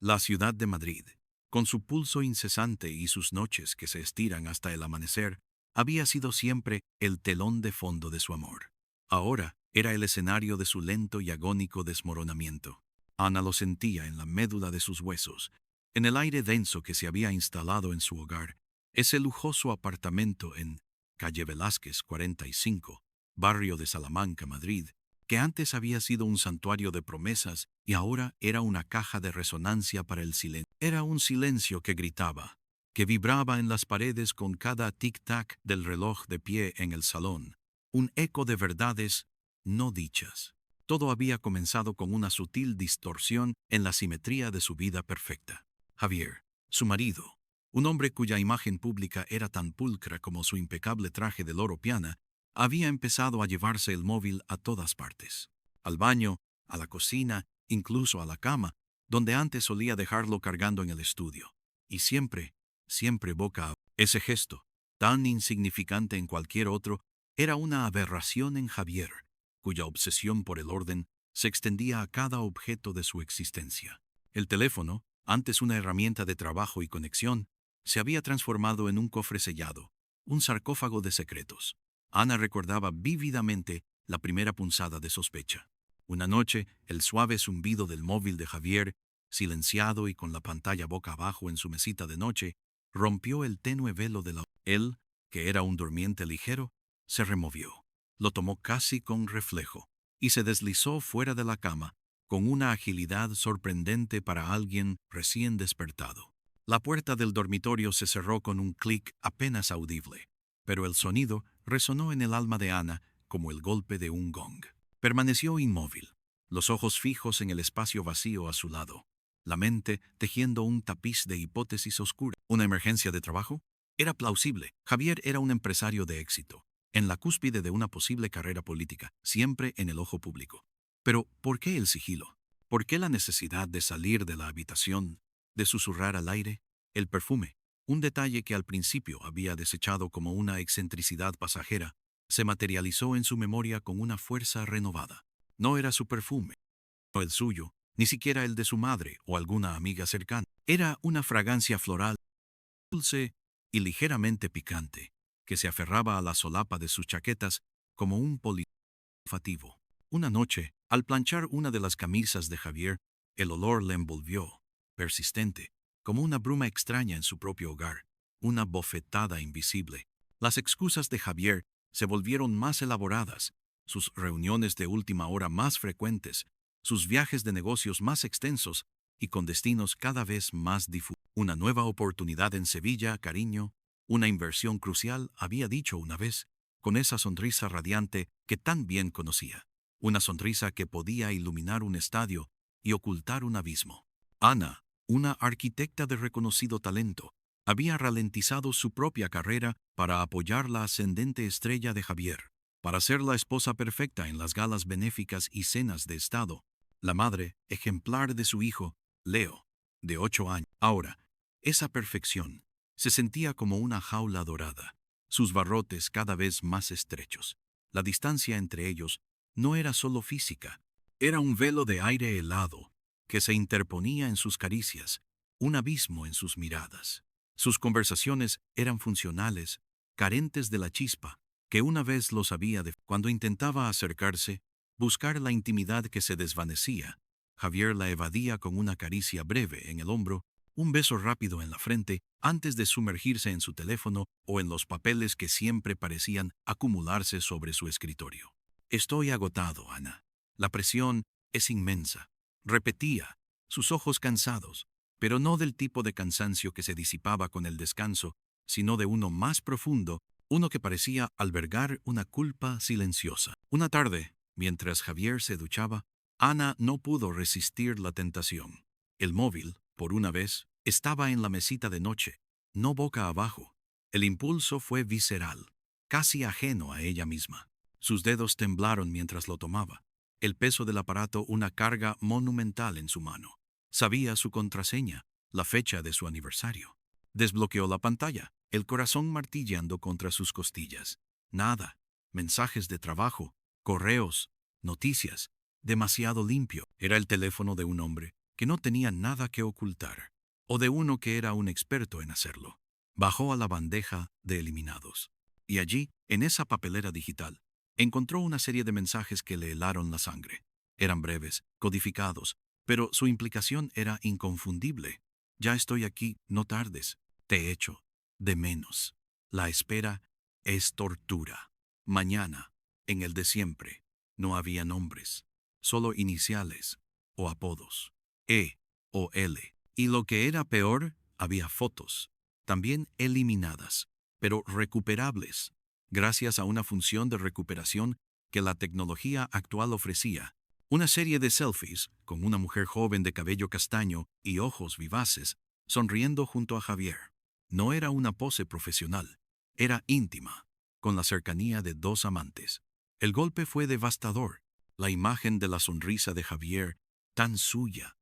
La ciudad de Madrid, con su pulso incesante y sus noches que se estiran hasta el amanecer, había sido siempre el telón de fondo de su amor. Ahora era el escenario de su lento y agónico desmoronamiento. Ana lo sentía en la médula de sus huesos, en el aire denso que se había instalado en su hogar, ese lujoso apartamento en calle Velázquez 45, barrio de Salamanca, Madrid, que antes había sido un santuario de promesas y ahora era una caja de resonancia para el silencio. Era un silencio que gritaba, que vibraba en las paredes con cada tic-tac del reloj de pie en el salón, un eco de verdades no dichas. Todo había comenzado con una sutil distorsión en la simetría de su vida perfecta. Javier, su marido, un hombre cuya imagen pública era tan pulcra como su impecable traje de loro piana, había empezado a llevarse el móvil a todas partes. Al baño, a la cocina, incluso a la cama, donde antes solía dejarlo cargando en el estudio. Y siempre boca abajo. Ese gesto, tan insignificante en cualquier otro, era una aberración en Javier, cuya obsesión por el orden se extendía a cada objeto de su existencia. El teléfono, antes una herramienta de trabajo y conexión, se había transformado en un cofre sellado, un sarcófago de secretos. Ana recordaba vívidamente la primera punzada de sospecha. Una noche, el suave zumbido del móvil de Javier, silenciado y con la pantalla boca abajo en su mesita de noche, rompió el tenue velo de la... Él, que era un durmiente ligero, se removió. Lo tomó casi con reflejo y se deslizó fuera de la cama con una agilidad sorprendente para alguien recién despertado. La puerta del dormitorio se cerró con un clic apenas audible, pero el sonido resonó en el alma de Ana como el golpe de un gong. Permaneció inmóvil, los ojos fijos en el espacio vacío a su lado, la mente tejiendo un tapiz de hipótesis oscuras. ¿Una emergencia de trabajo? Era plausible. Javier era un empresario de éxito, en la cúspide de una posible carrera política, siempre en el ojo público. Pero, ¿por qué el sigilo? ¿Por qué la necesidad de salir de la habitación, de susurrar al aire? El perfume, un detalle que al principio había desechado como una excentricidad pasajera, se materializó en su memoria con una fuerza renovada. No era su perfume, no el suyo, ni siquiera el de su madre o alguna amiga cercana. Era una fragancia floral, dulce y ligeramente picante, que se aferraba a la solapa de sus chaquetas como un polvo olfativo. Una noche, al planchar una de las camisas de Javier, el olor le envolvió, persistente, como una bruma extraña en su propio hogar, una bofetada invisible. Las excusas de Javier se volvieron más elaboradas, sus reuniones de última hora más frecuentes, sus viajes de negocios más extensos y con destinos cada vez más difusos. Una nueva oportunidad en Sevilla, cariño, una inversión crucial, había dicho una vez, con esa sonrisa radiante que tan bien conocía. Una sonrisa que podía iluminar un estadio y ocultar un abismo. Ana, una arquitecta de reconocido talento, había ralentizado su propia carrera para apoyar la ascendente estrella de Javier, para ser la esposa perfecta en las galas benéficas y cenas de Estado, la madre ejemplar de su hijo, Leo, de 8 años. Ahora, esa perfección se sentía como una jaula dorada, sus barrotes cada vez más estrechos. La distancia entre ellos no era solo física, era un velo de aire helado que se interponía en sus caricias, un abismo en sus miradas. Sus conversaciones eran funcionales, carentes de la chispa, que una vez los había de... Cuando intentaba acercarse, buscar la intimidad que se desvanecía, Javier la evadía con una caricia breve en el hombro, un beso rápido en la frente, antes de sumergirse en su teléfono o en los papeles que siempre parecían acumularse sobre su escritorio. Estoy agotado, Ana. La presión es inmensa. Repetía, sus ojos cansados, pero no del tipo de cansancio que se disipaba con el descanso, sino de uno más profundo, uno que parecía albergar una culpa silenciosa. Una tarde, mientras Javier se duchaba, Ana no pudo resistir la tentación. El móvil, por una vez, estaba en la mesita de noche, no boca abajo. El impulso fue visceral, casi ajeno a ella misma. Sus dedos temblaron mientras lo tomaba, el peso del aparato una carga monumental en su mano. Sabía su contraseña, la fecha de su aniversario. Desbloqueó la pantalla, el corazón martilleando contra sus costillas. Nada, mensajes de trabajo, correos, noticias, demasiado limpio. Era el teléfono de un hombre, que no tenía nada que ocultar, o de uno que era un experto en hacerlo. Bajó a la bandeja de eliminados. Y allí, en esa papelera digital, encontró una serie de mensajes que le helaron la sangre. Eran breves, codificados, pero su implicación era inconfundible. Ya estoy aquí, no tardes. Te echo de menos. La espera es tortura. Mañana, en el de siempre, no había nombres, solo iniciales o apodos. E o L. Y lo que era peor, había fotos, también eliminadas, pero recuperables, gracias a una función de recuperación que la tecnología actual ofrecía. Una serie de selfies con una mujer joven de cabello castaño y ojos vivaces, sonriendo junto a Javier. No era una pose profesional, era íntima, con la cercanía de dos amantes. El golpe fue devastador. La imagen de la sonrisa de Javier, tan suya,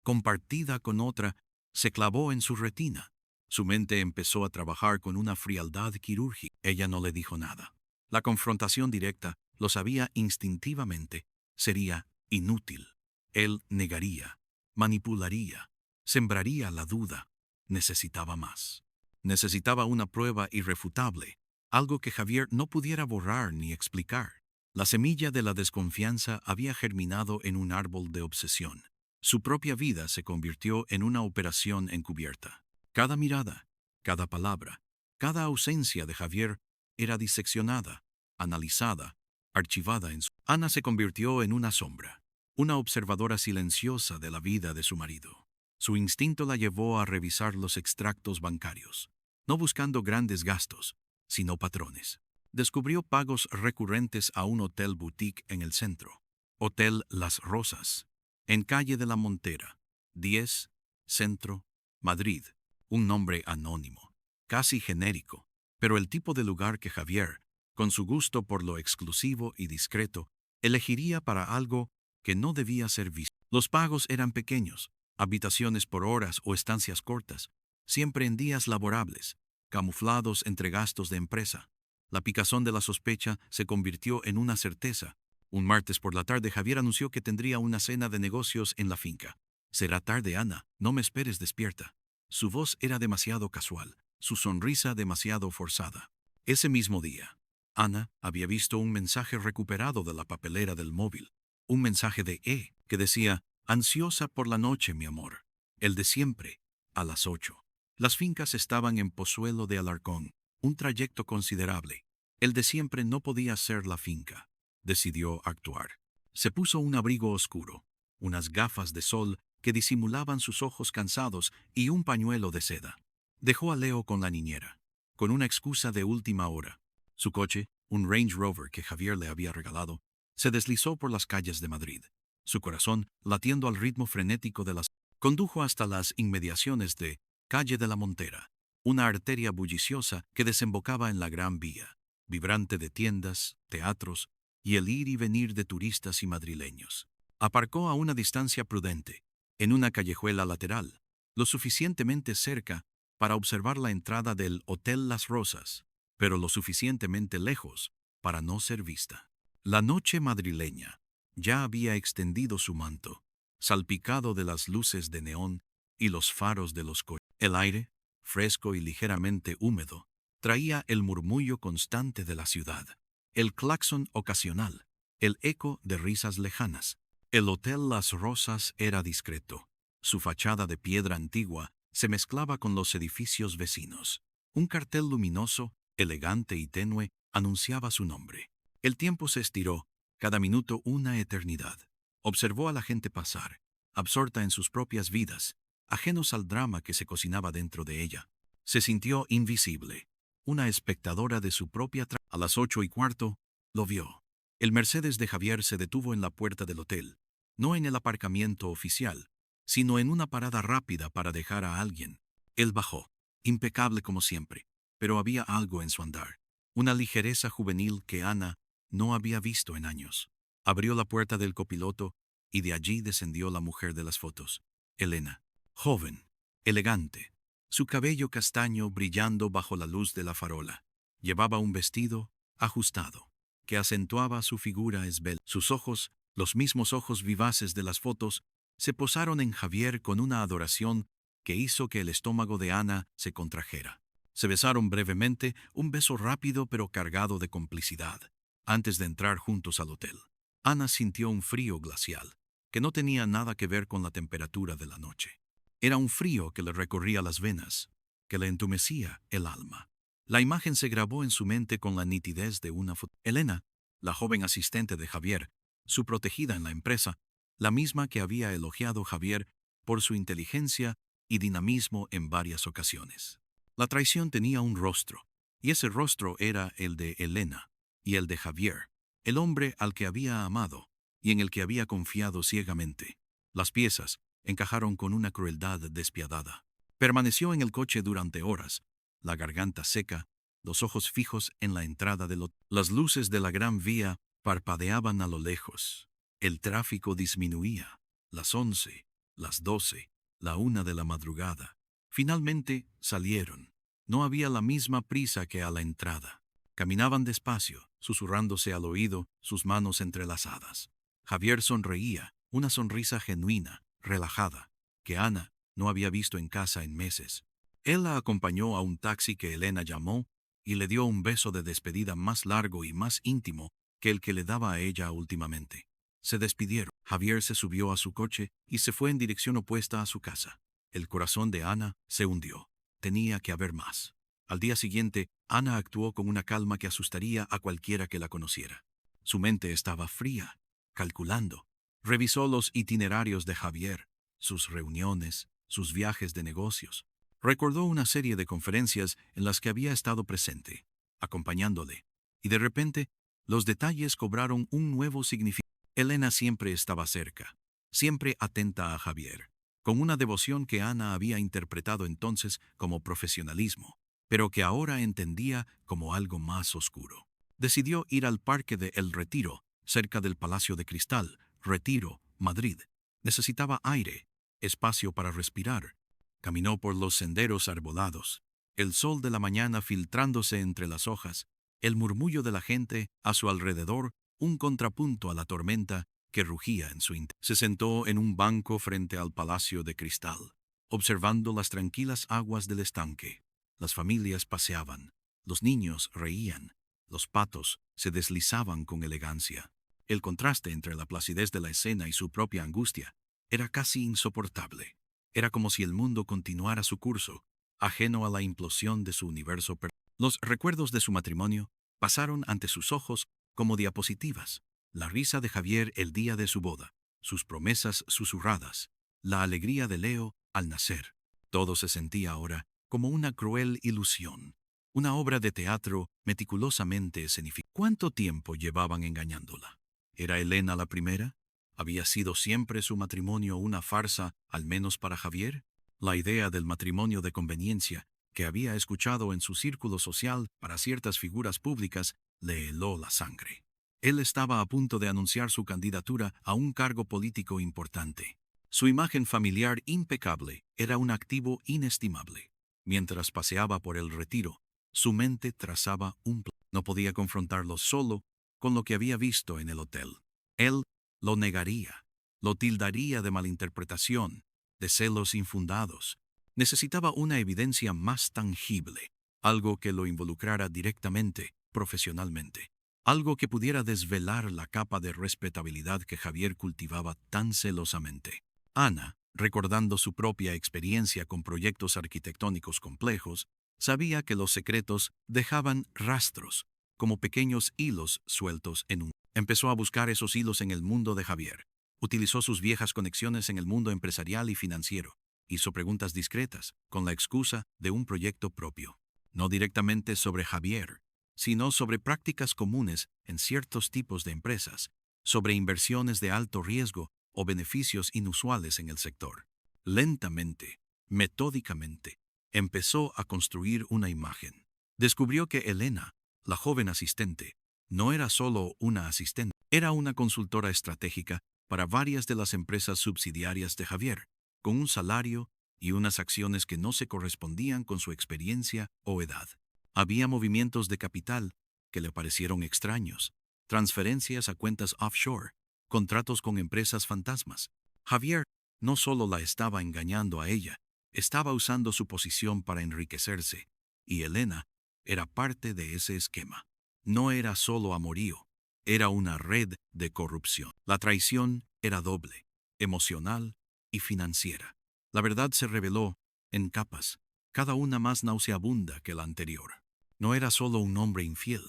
compartida con otra, se clavó en su retina. Su mente empezó a trabajar con una frialdad quirúrgica. Ella no le dijo nada. La confrontación directa, lo sabía instintivamente, sería inútil. Él negaría, manipularía, sembraría la duda. Necesitaba más. Necesitaba una prueba irrefutable, algo que Javier no pudiera borrar ni explicar. La semilla de la desconfianza había germinado en un árbol de obsesión. Su propia vida se convirtió en una operación encubierta. Cada mirada, cada palabra, cada ausencia de Javier era diseccionada, analizada, archivada en su... Ana se convirtió en una sombra, una observadora silenciosa de la vida de su marido. Su instinto la llevó a revisar los extractos bancarios, no buscando grandes gastos, sino patrones. Descubrió pagos recurrentes a un hotel boutique en el centro, Hotel Las Rosas, en calle de la Montera, 10, Centro, Madrid. Un nombre anónimo, casi genérico, pero el tipo de lugar que Javier, con su gusto por lo exclusivo y discreto, elegiría para algo que no debía ser visto. Los pagos eran pequeños, habitaciones por horas o estancias cortas, siempre en días laborables, camuflados entre gastos de empresa. La picazón de la sospecha se convirtió en una certeza. Un martes por la tarde Javier anunció que tendría una cena de negocios en la finca. Será tarde, Ana, no me esperes despierta. Su voz era demasiado casual, su sonrisa demasiado forzada. Ese mismo día, Ana había visto un mensaje recuperado de la papelera del móvil. Un mensaje de que decía, ansiosa por la noche, mi amor. El de siempre, a las 8. Las fincas estaban en Pozuelo de Alarcón, un trayecto considerable. El de siempre no podía ser la finca. Decidió actuar. Se puso un abrigo oscuro, unas gafas de sol que disimulaban sus ojos cansados y un pañuelo de seda. Dejó a Leo con la niñera, con una excusa de última hora. Su coche, un Range Rover que Javier le había regalado, se deslizó por las calles de Madrid. Su corazón, latiendo al ritmo frenético de las... Condujo hasta las inmediaciones de Calle de la Montera, una arteria bulliciosa que desembocaba en la Gran Vía, vibrante de tiendas, teatros y el ir y venir de turistas y madrileños. Aparcó a una distancia prudente, en una callejuela lateral, lo suficientemente cerca para observar la entrada del Hotel Las Rosas, pero lo suficientemente lejos para no ser vista. La noche madrileña ya había extendido su manto, salpicado de las luces de neón y los faros de los coches. El aire, fresco y ligeramente húmedo, traía el murmullo constante de la ciudad, el claxon ocasional, el eco de risas lejanas. El Hotel Las Rosas era discreto. Su fachada de piedra antigua se mezclaba con los edificios vecinos. Un cartel luminoso, elegante y tenue, anunciaba su nombre. El tiempo se estiró, cada minuto una eternidad. Observó a la gente pasar, absorta en sus propias vidas, ajenos al drama que se cocinaba dentro de ella. Se sintió invisible, una espectadora de su propia A las 8:15, lo vio. El Mercedes de Javier se detuvo en la puerta del hotel, no en el aparcamiento oficial, sino en una parada rápida para dejar a alguien. Él bajó, impecable como siempre, pero había algo en su andar, una ligereza juvenil que Ana no había visto en años. Abrió la puerta del copiloto y de allí descendió la mujer de las fotos, Elena, joven, elegante, su cabello castaño brillando bajo la luz de la farola. Llevaba un vestido ajustado, que acentuaba su figura esbelta. Sus ojos, los mismos ojos vivaces de las fotos, Se posaron en Javier con una adoración que hizo que el estómago de Ana se contrajera. Se besaron brevemente, un beso rápido pero cargado de complicidad, antes de entrar juntos al hotel. Ana sintió un frío glacial, que no tenía nada que ver con la temperatura de la noche. Era un frío que le recorría las venas, que le entumecía el alma. La imagen se grabó en su mente con la nitidez de una foto. Elena, la joven asistente de Javier, su protegida en la empresa, la misma que había elogiado Javier por su inteligencia y dinamismo en varias ocasiones. La traición tenía un rostro, y ese rostro era el de Elena y el de Javier, el hombre al que había amado y en el que había confiado ciegamente. Las piezas encajaron con una crueldad despiadada. Permaneció en el coche durante horas, la garganta seca, los ojos fijos en la entrada del hotel. Las luces de la gran vía parpadeaban a lo lejos. El tráfico disminuía. Las 11, las 12, la 1 de la madrugada. Finalmente salieron. No había la misma prisa que a la entrada. Caminaban despacio, susurrándose al oído, sus manos entrelazadas. Javier sonreía, una sonrisa genuina, relajada, que Ana no había visto en casa en meses. Él la acompañó a un taxi que Elena llamó y le dio un beso de despedida más largo y más íntimo que el que le daba a ella últimamente. Se despidieron. Javier se subió a su coche y se fue en dirección opuesta a su casa. El corazón de Ana se hundió. Tenía que haber más. Al día siguiente, Ana actuó con una calma que asustaría a cualquiera que la conociera. Su mente estaba fría, calculando. Revisó los itinerarios de Javier, sus reuniones, sus viajes de negocios. Recordó una serie de conferencias en las que había estado presente, acompañándole, y de repente los detalles cobraron un nuevo significado. Elena siempre estaba cerca, siempre atenta a Javier, con una devoción que Ana había interpretado entonces como profesionalismo, pero que ahora entendía como algo más oscuro. Decidió ir al parque de El Retiro, cerca del Palacio de Cristal, Retiro, Madrid. Necesitaba aire, espacio para respirar. Caminó por los senderos arbolados, el sol de la mañana filtrándose entre las hojas, el murmullo de la gente a su alrededor, un contrapunto a la tormenta que rugía en su interior. Se sentó en un banco frente al Palacio de Cristal, observando las tranquilas aguas del estanque. Las familias paseaban, los niños reían, los patos se deslizaban con elegancia. El contraste entre la placidez de la escena y su propia angustia era casi insoportable. Era como si el mundo continuara su curso, ajeno a la implosión de su universo. Los recuerdos de su matrimonio pasaron ante sus ojos como diapositivas. La risa de Javier el día de su boda, sus promesas susurradas, la alegría de Leo al nacer. Todo se sentía ahora como una cruel ilusión, una obra de teatro meticulosamente escenificada. ¿Cuánto tiempo llevaban engañándola? ¿Era Elena la primera? ¿Había sido siempre su matrimonio una farsa, al menos para Javier? La idea del matrimonio de conveniencia, que había escuchado en su círculo social para ciertas figuras públicas, le heló la sangre. Él estaba a punto de anunciar su candidatura a un cargo político importante. Su imagen familiar impecable era un activo inestimable. Mientras paseaba por el Retiro, su mente trazaba un plan. No podía confrontarlo solo con lo que había visto en el hotel. Él lo negaría, lo tildaría de malinterpretación, de celos infundados. Necesitaba una evidencia más tangible, algo que lo involucrara directamente, profesionalmente, algo que pudiera desvelar la capa de respetabilidad que Javier cultivaba tan celosamente. Ana, recordando su propia experiencia con proyectos arquitectónicos complejos, sabía que los secretos dejaban rastros, como pequeños hilos sueltos en un. Empezó a buscar esos hilos en el mundo de Javier. Utilizó sus viejas conexiones en el mundo empresarial y financiero. Hizo preguntas discretas, con la excusa de un proyecto propio. No directamente sobre Javier, sino sobre prácticas comunes en ciertos tipos de empresas, sobre inversiones de alto riesgo o beneficios inusuales en el sector. Lentamente, metódicamente, empezó a construir una imagen. Descubrió que Elena, la joven asistente, no era solo una asistente, era una consultora estratégica para varias de las empresas subsidiarias de Javier, con un salario y unas acciones que no se correspondían con su experiencia o edad. Había movimientos de capital que le parecieron extraños, transferencias a cuentas offshore, contratos con empresas fantasmas. Javier no solo la estaba engañando a ella, estaba usando su posición para enriquecerse, y Elena era parte de ese esquema. No era solo amorío, era una red de corrupción. La traición era doble, emocional y financiera. La verdad se reveló en capas, cada una más nauseabunda que la anterior. No era solo un hombre infiel,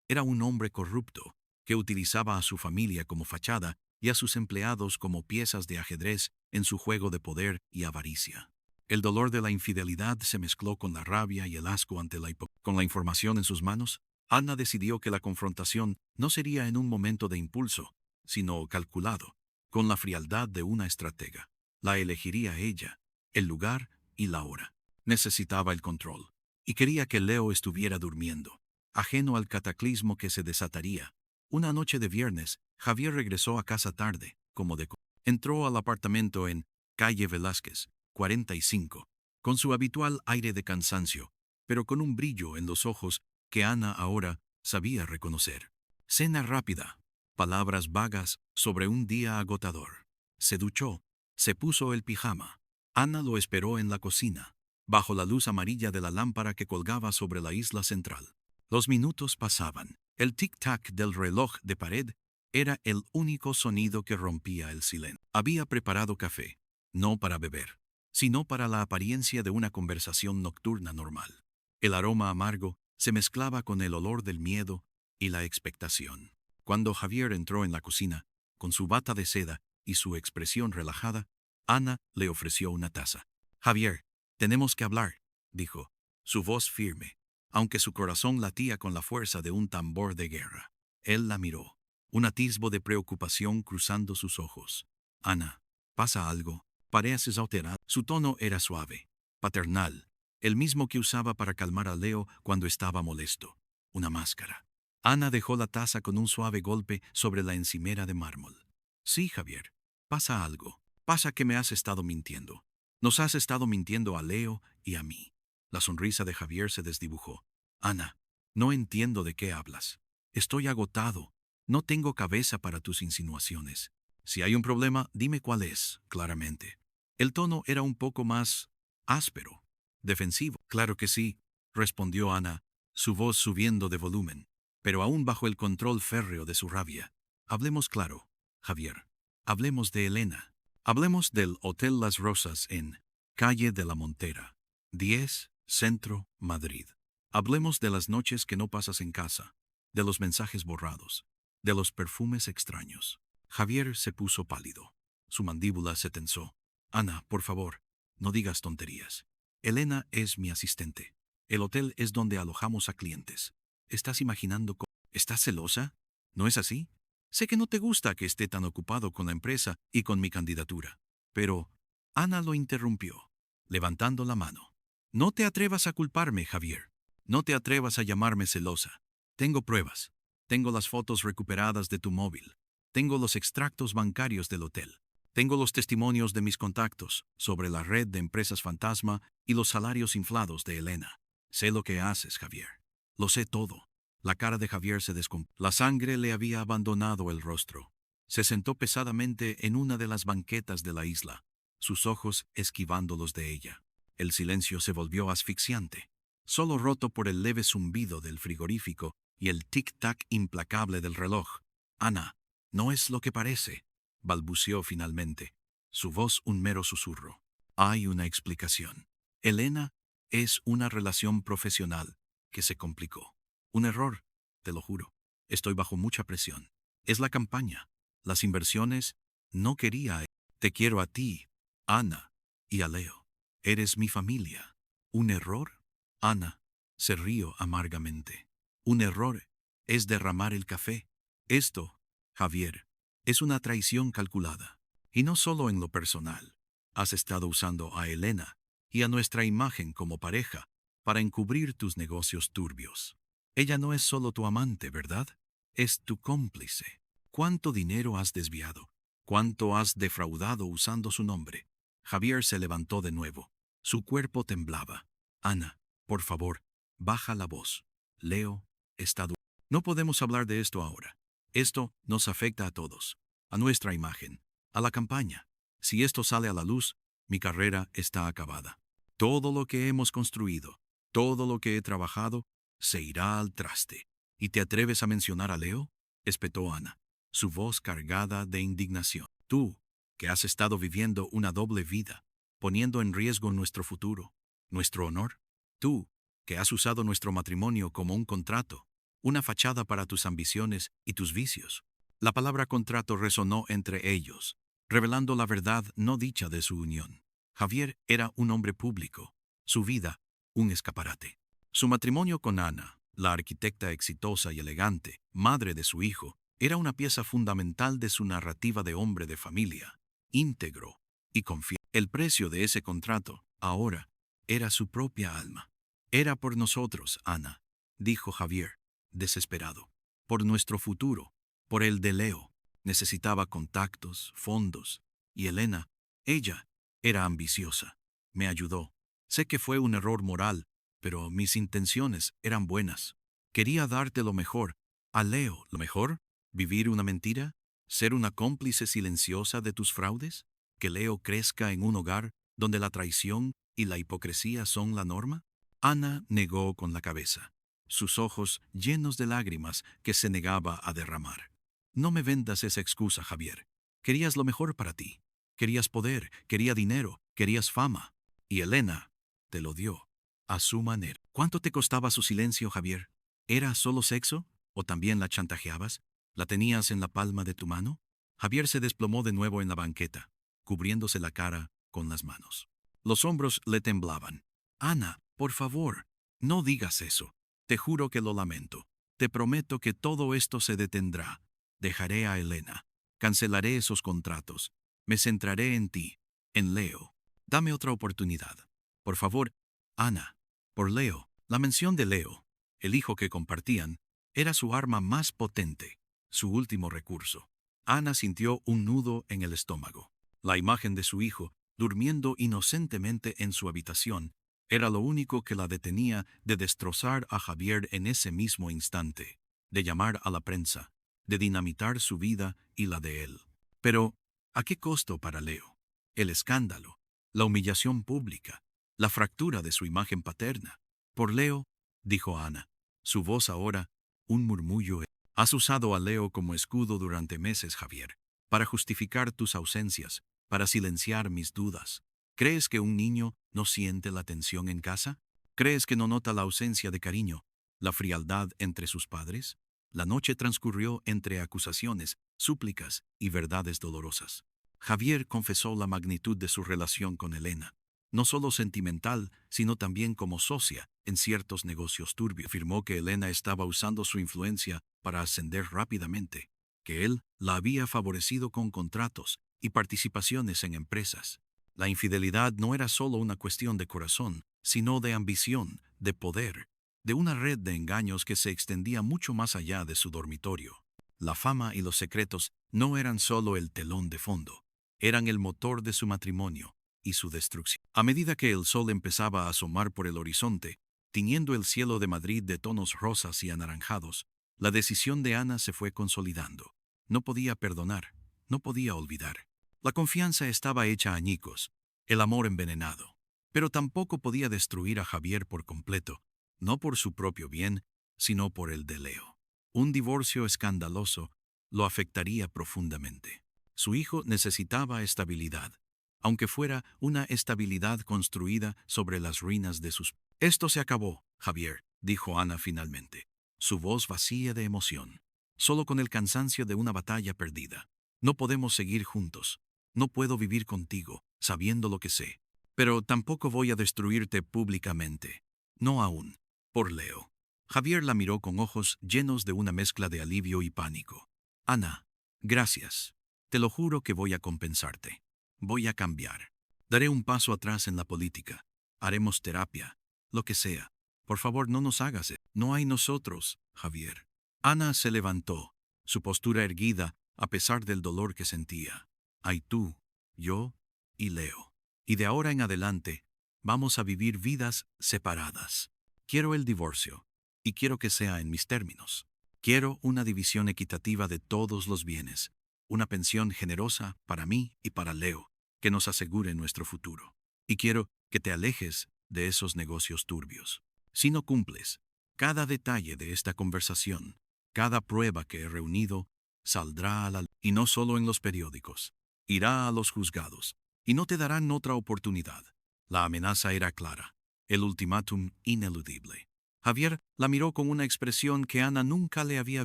era un hombre corrupto, que utilizaba a su familia como fachada y a sus empleados como piezas de ajedrez en su juego de poder y avaricia. El dolor de la infidelidad se mezcló con la rabia y el asco ante con la información en sus manos. Anna decidió que la confrontación no sería en un momento de impulso, sino calculado, con la frialdad de una estratega. La elegiría ella, el lugar y la hora. Necesitaba el control, y quería que Leo estuviera durmiendo, ajeno al cataclismo que se desataría. Una noche de viernes, Javier regresó a casa tarde, como de entró al apartamento en calle Velázquez, 45, con su habitual aire de cansancio, pero con un brillo en los ojos que Ana ahora sabía reconocer. Cena rápida, palabras vagas sobre un día agotador. Se duchó, se puso el pijama. Ana lo esperó en la cocina, bajo la luz amarilla de la lámpara que colgaba sobre la isla central. Los minutos pasaban. El tic-tac del reloj de pared era el único sonido que rompía el silencio. Había preparado café, no para beber, sino para la apariencia de una conversación nocturna normal. El aroma amargo se mezclaba con el olor del miedo y la expectación. Cuando Javier entró en la cocina, con su bata de seda y su expresión relajada, Ana le ofreció una taza. «Javier, tenemos que hablar», dijo, su voz firme, aunque su corazón latía con la fuerza de un tambor de guerra. Él la miró, un atisbo de preocupación cruzando sus ojos. «Ana, ¿pasa algo? Pareces alterada». Su tono era suave, paternal, el mismo que usaba para calmar a Leo cuando estaba molesto. Una máscara. Ana dejó la taza con un suave golpe sobre la encimera de mármol. «Sí, Javier, pasa algo. Pasa que me has estado mintiendo. Nos has estado mintiendo a Leo y a mí». La sonrisa de Javier se desdibujó. «Ana, no entiendo de qué hablas. Estoy agotado. No tengo cabeza para tus insinuaciones. Si hay un problema, dime cuál es, claramente». El tono era un poco más áspero, defensivo. «Claro que sí», respondió Ana, su voz subiendo de volumen, pero aún bajo el control férreo de su rabia. «Hablemos claro, Javier. Hablemos de Elena. Hablemos del Hotel Las Rosas en calle de la Montera, 10, Centro, Madrid. Hablemos de las noches que no pasas en casa, de los mensajes borrados, de los perfumes extraños». Javier se puso pálido. Su mandíbula se tensó. «Ana, por favor, no digas tonterías. Elena es mi asistente. El hotel es donde alojamos a clientes. ¿Estás imaginando cómo? ¿Estás celosa? ¿No es así? Sé que no te gusta que esté tan ocupado con la empresa y con mi candidatura. Pero Ana lo interrumpió, levantando la mano. «No te atrevas a culparme, Javier. No te atrevas a llamarme celosa. Tengo pruebas. Tengo las fotos recuperadas de tu móvil. Tengo los extractos bancarios del hotel. Tengo los testimonios de mis contactos sobre la red de empresas fantasma y los salarios inflados de Elena. Sé lo que haces, Javier. Lo sé todo». La cara de Javier se descompuso. La sangre le había abandonado el rostro. Se sentó pesadamente en una de las banquetas de la isla, sus ojos esquivando los de ella. El silencio se volvió asfixiante, solo roto por el leve zumbido del frigorífico y el tic-tac implacable del reloj. «Ana, no es lo que parece», balbuceó finalmente, su voz un mero susurro. «Hay una explicación. Elena es una relación profesional que se complicó. Un error, te lo juro. Estoy bajo mucha presión. Es la campaña, las inversiones. No quería. Te quiero a ti, Ana, y a Leo. Eres mi familia. ¿Un error?» Ana se rió amargamente. «Un error es derramar el café. Esto, Javier, es una traición calculada. Y no solo en lo personal. Has estado usando a Elena y a nuestra imagen como pareja para encubrir tus negocios turbios. Ella no es solo tu amante, ¿verdad? Es tu cómplice. ¿Cuánto dinero has desviado? ¿Cuánto has defraudado usando su nombre?» Javier se levantó de nuevo. Su cuerpo temblaba. «Ana, por favor, baja la voz. Leo está durmiendo. No podemos hablar de esto ahora. Esto nos afecta a todos. A nuestra imagen. A la campaña. Si esto sale a la luz, mi carrera está acabada. Todo lo que hemos construido, todo lo que he trabajado, se irá al traste. ¿Y te atreves a mencionar a Leo?, espetó Ana, su voz cargada de indignación. Tú, que has estado viviendo una doble vida, poniendo en riesgo nuestro futuro, nuestro honor. Tú, que has usado nuestro matrimonio como un contrato, una fachada para tus ambiciones y tus vicios. La palabra contrato resonó entre ellos, revelando la verdad no dicha de su unión. Javier era un hombre público, su vida un escaparate. Su matrimonio con Ana, la arquitecta exitosa y elegante, madre de su hijo, era una pieza fundamental de su narrativa de hombre de familia, íntegro y confiable. El precio de ese contrato, ahora, era su propia alma. Era por nosotros, Ana, dijo Javier, desesperado. Por nuestro futuro, por el de Leo. Necesitaba contactos, fondos. Y Elena, ella, era ambiciosa. Me ayudó. Sé que fue un error moral, pero mis intenciones eran buenas. Quería darte lo mejor. A Leo, ¿lo mejor? ¿Vivir una mentira? ¿Ser una cómplice silenciosa de tus fraudes? ¿Que Leo crezca en un hogar donde la traición y la hipocresía son la norma? Ana negó con la cabeza, sus ojos llenos de lágrimas que se negaba a derramar. No me vendas esa excusa, Javier. Querías lo mejor para ti. Querías poder, quería dinero, querías fama. Y Elena te lo dio, a su manera. ¿Cuánto te costaba su silencio, Javier? ¿Era solo sexo? ¿O también la chantajeabas? ¿La tenías en la palma de tu mano? Javier se desplomó de nuevo en la banqueta, cubriéndose la cara con las manos. Los hombros le temblaban. Ana, por favor, no digas eso. Te juro que lo lamento. Te prometo que todo esto se detendrá. Dejaré a Elena. Cancelaré esos contratos. Me centraré en ti, en Leo. Dame otra oportunidad. Por favor, Ana, por Leo. La mención de Leo, el hijo que compartían, era su arma más potente, su último recurso. Ana sintió un nudo en el estómago. La imagen de su hijo, durmiendo inocentemente en su habitación, era lo único que la detenía de destrozar a Javier en ese mismo instante, de llamar a la prensa, de dinamitar su vida y la de él. Pero, ¿a qué costo para Leo? El escándalo, la humillación pública, la fractura de su imagen paterna. Por Leo, dijo Ana, su voz ahora, un murmullo. Has usado a Leo como escudo durante meses, Javier, para justificar tus ausencias, para silenciar mis dudas. ¿Crees que un niño no siente la tensión en casa? ¿Crees que no nota la ausencia de cariño, la frialdad entre sus padres? La noche transcurrió entre acusaciones, súplicas y verdades dolorosas. Javier confesó la magnitud de su relación con Elena, no solo sentimental, sino también como socia en ciertos negocios turbios. Afirmó que Elena estaba usando su influencia para ascender rápidamente, que él la había favorecido con contratos y participaciones en empresas. La infidelidad no era solo una cuestión de corazón, sino de ambición, de poder, de una red de engaños que se extendía mucho más allá de su dormitorio. La fama y los secretos no eran solo el telón de fondo, eran el motor de su matrimonio y su destrucción. A medida que el sol empezaba a asomar por el horizonte, tiñendo el cielo de Madrid de tonos rosas y anaranjados, la decisión de Ana se fue consolidando. No podía perdonar, no podía olvidar. La confianza estaba hecha añicos, el amor envenenado. Pero tampoco podía destruir a Javier por completo, no por su propio bien, sino por el de Leo. Un divorcio escandaloso lo afectaría profundamente. Su hijo necesitaba estabilidad, aunque fuera una estabilidad construida sobre las ruinas de sus... Esto se acabó, Javier, dijo Ana finalmente, su voz vacía de emoción, solo con el cansancio de una batalla perdida. No podemos seguir juntos. No puedo vivir contigo, sabiendo lo que sé. Pero tampoco voy a destruirte públicamente. No aún. Por Leo. Javier la miró con ojos llenos de una mezcla de alivio y pánico. Ana, gracias. Te lo juro que voy a compensarte. Voy a cambiar. Daré un paso atrás en la política. Haremos terapia. Lo que sea. Por favor, no nos hagas eso. No hay nosotros, Javier. Ana se levantó, su postura erguida a pesar del dolor que sentía. Hay tú, yo y Leo. Y de ahora en adelante, vamos a vivir vidas separadas. Quiero el divorcio, y quiero que sea en mis términos. Quiero una división equitativa de todos los bienes, una pensión generosa para mí y para Leo, que nos asegure nuestro futuro. Y quiero que te alejes de esos negocios turbios. Si no cumples, cada detalle de esta conversación, cada prueba que he reunido, saldrá a la luz. Y no solo en los periódicos. Irá a los juzgados. Y no te darán otra oportunidad. La amenaza era clara. El ultimátum ineludible. Javier la miró con una expresión que Ana nunca le había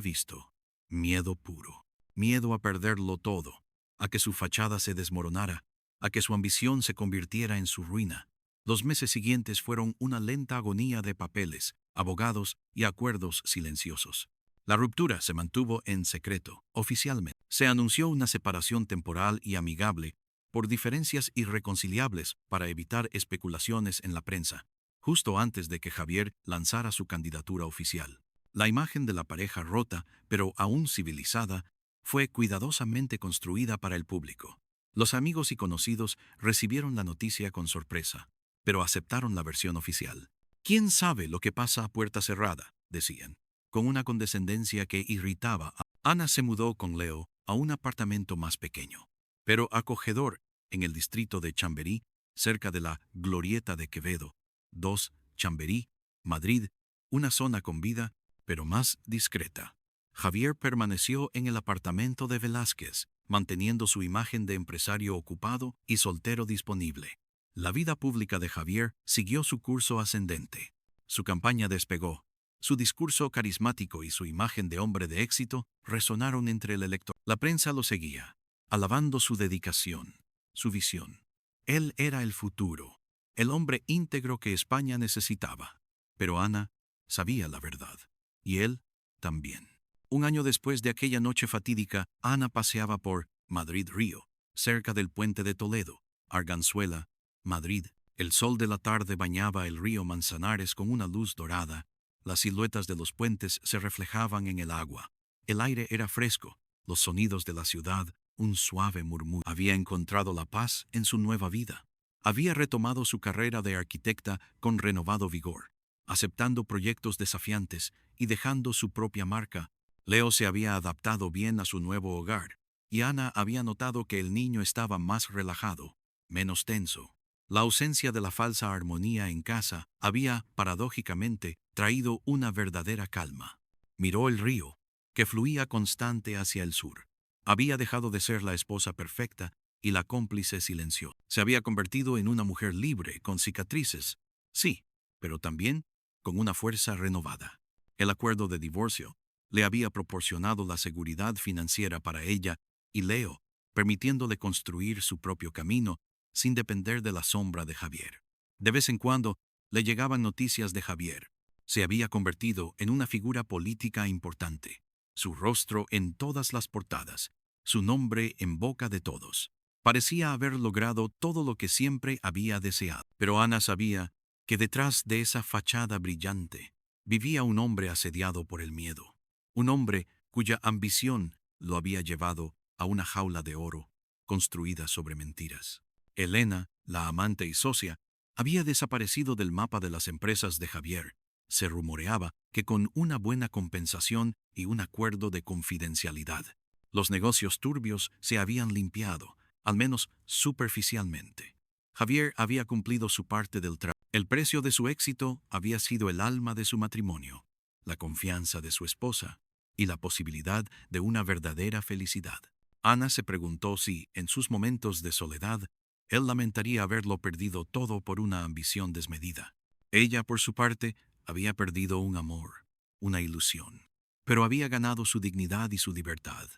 visto. Miedo puro. Miedo a perderlo todo. A que su fachada se desmoronara. A que su ambición se convirtiera en su ruina. Los meses siguientes fueron una lenta agonía de papeles, abogados y acuerdos silenciosos. La ruptura se mantuvo en secreto, oficialmente. Se anunció una separación temporal y amigable por diferencias irreconciliables para evitar especulaciones en la prensa, justo antes de que Javier lanzara su candidatura oficial. La imagen de la pareja rota, pero aún civilizada, fue cuidadosamente construida para el público. Los amigos y conocidos recibieron la noticia con sorpresa, pero aceptaron la versión oficial. ¿Quién sabe lo que pasa a puerta cerrada?, decían, con una condescendencia que irritaba. Ana se mudó con Leo a un apartamento más pequeño, pero acogedor, en el distrito de Chamberí, cerca de la Glorieta de Quevedo, 2, Chamberí, Madrid, una zona con vida, pero más discreta. Javier permaneció en el apartamento de Velázquez, manteniendo su imagen de empresario ocupado y soltero disponible. La vida pública de Javier siguió su curso ascendente. Su campaña despegó. Su discurso carismático y su imagen de hombre de éxito resonaron entre el electorado. La prensa lo seguía, alabando su dedicación, su visión. Él era el futuro, el hombre íntegro que España necesitaba. Pero Ana sabía la verdad, y él también. Un año después de aquella noche fatídica, Ana paseaba por Madrid-Río, cerca del puente de Toledo, Arganzuela, Madrid. El sol de la tarde bañaba el río Manzanares con una luz dorada. Las siluetas de los puentes se reflejaban en el agua. El aire era fresco, los sonidos de la ciudad, un suave murmullo. Había encontrado la paz en su nueva vida. Había retomado su carrera de arquitecta con renovado vigor, aceptando proyectos desafiantes y dejando su propia marca. Leo se había adaptado bien a su nuevo hogar, y Ana había notado que el niño estaba más relajado, menos tenso. La ausencia de la falsa armonía en casa había, paradójicamente, traído una verdadera calma. Miró el río, que fluía constante hacia el sur. Había dejado de ser la esposa perfecta y la cómplice silenciosa. Se había convertido en una mujer libre, con cicatrices, sí, pero también con una fuerza renovada. El acuerdo de divorcio le había proporcionado la seguridad financiera para ella y Leo, permitiéndole construir su propio camino sin depender de la sombra de Javier. De vez en cuando le llegaban noticias de Javier. Se había convertido en una figura política importante. Su rostro en todas las portadas, su nombre en boca de todos. Parecía haber logrado todo lo que siempre había deseado. Pero Ana sabía que detrás de esa fachada brillante vivía un hombre asediado por el miedo. Un hombre cuya ambición lo había llevado a una jaula de oro construida sobre mentiras. Elena, la amante y socia, había desaparecido del mapa de las empresas de Javier. Se rumoreaba que con una buena compensación y un acuerdo de confidencialidad, los negocios turbios se habían limpiado, al menos superficialmente. Javier había cumplido su parte del trabajo. El precio de su éxito había sido el alma de su matrimonio, la confianza de su esposa y la posibilidad de una verdadera felicidad. Ana se preguntó si, en sus momentos de soledad, él lamentaría haberlo perdido todo por una ambición desmedida. Ella, por su parte, había perdido un amor, una ilusión, pero había ganado su dignidad y su libertad.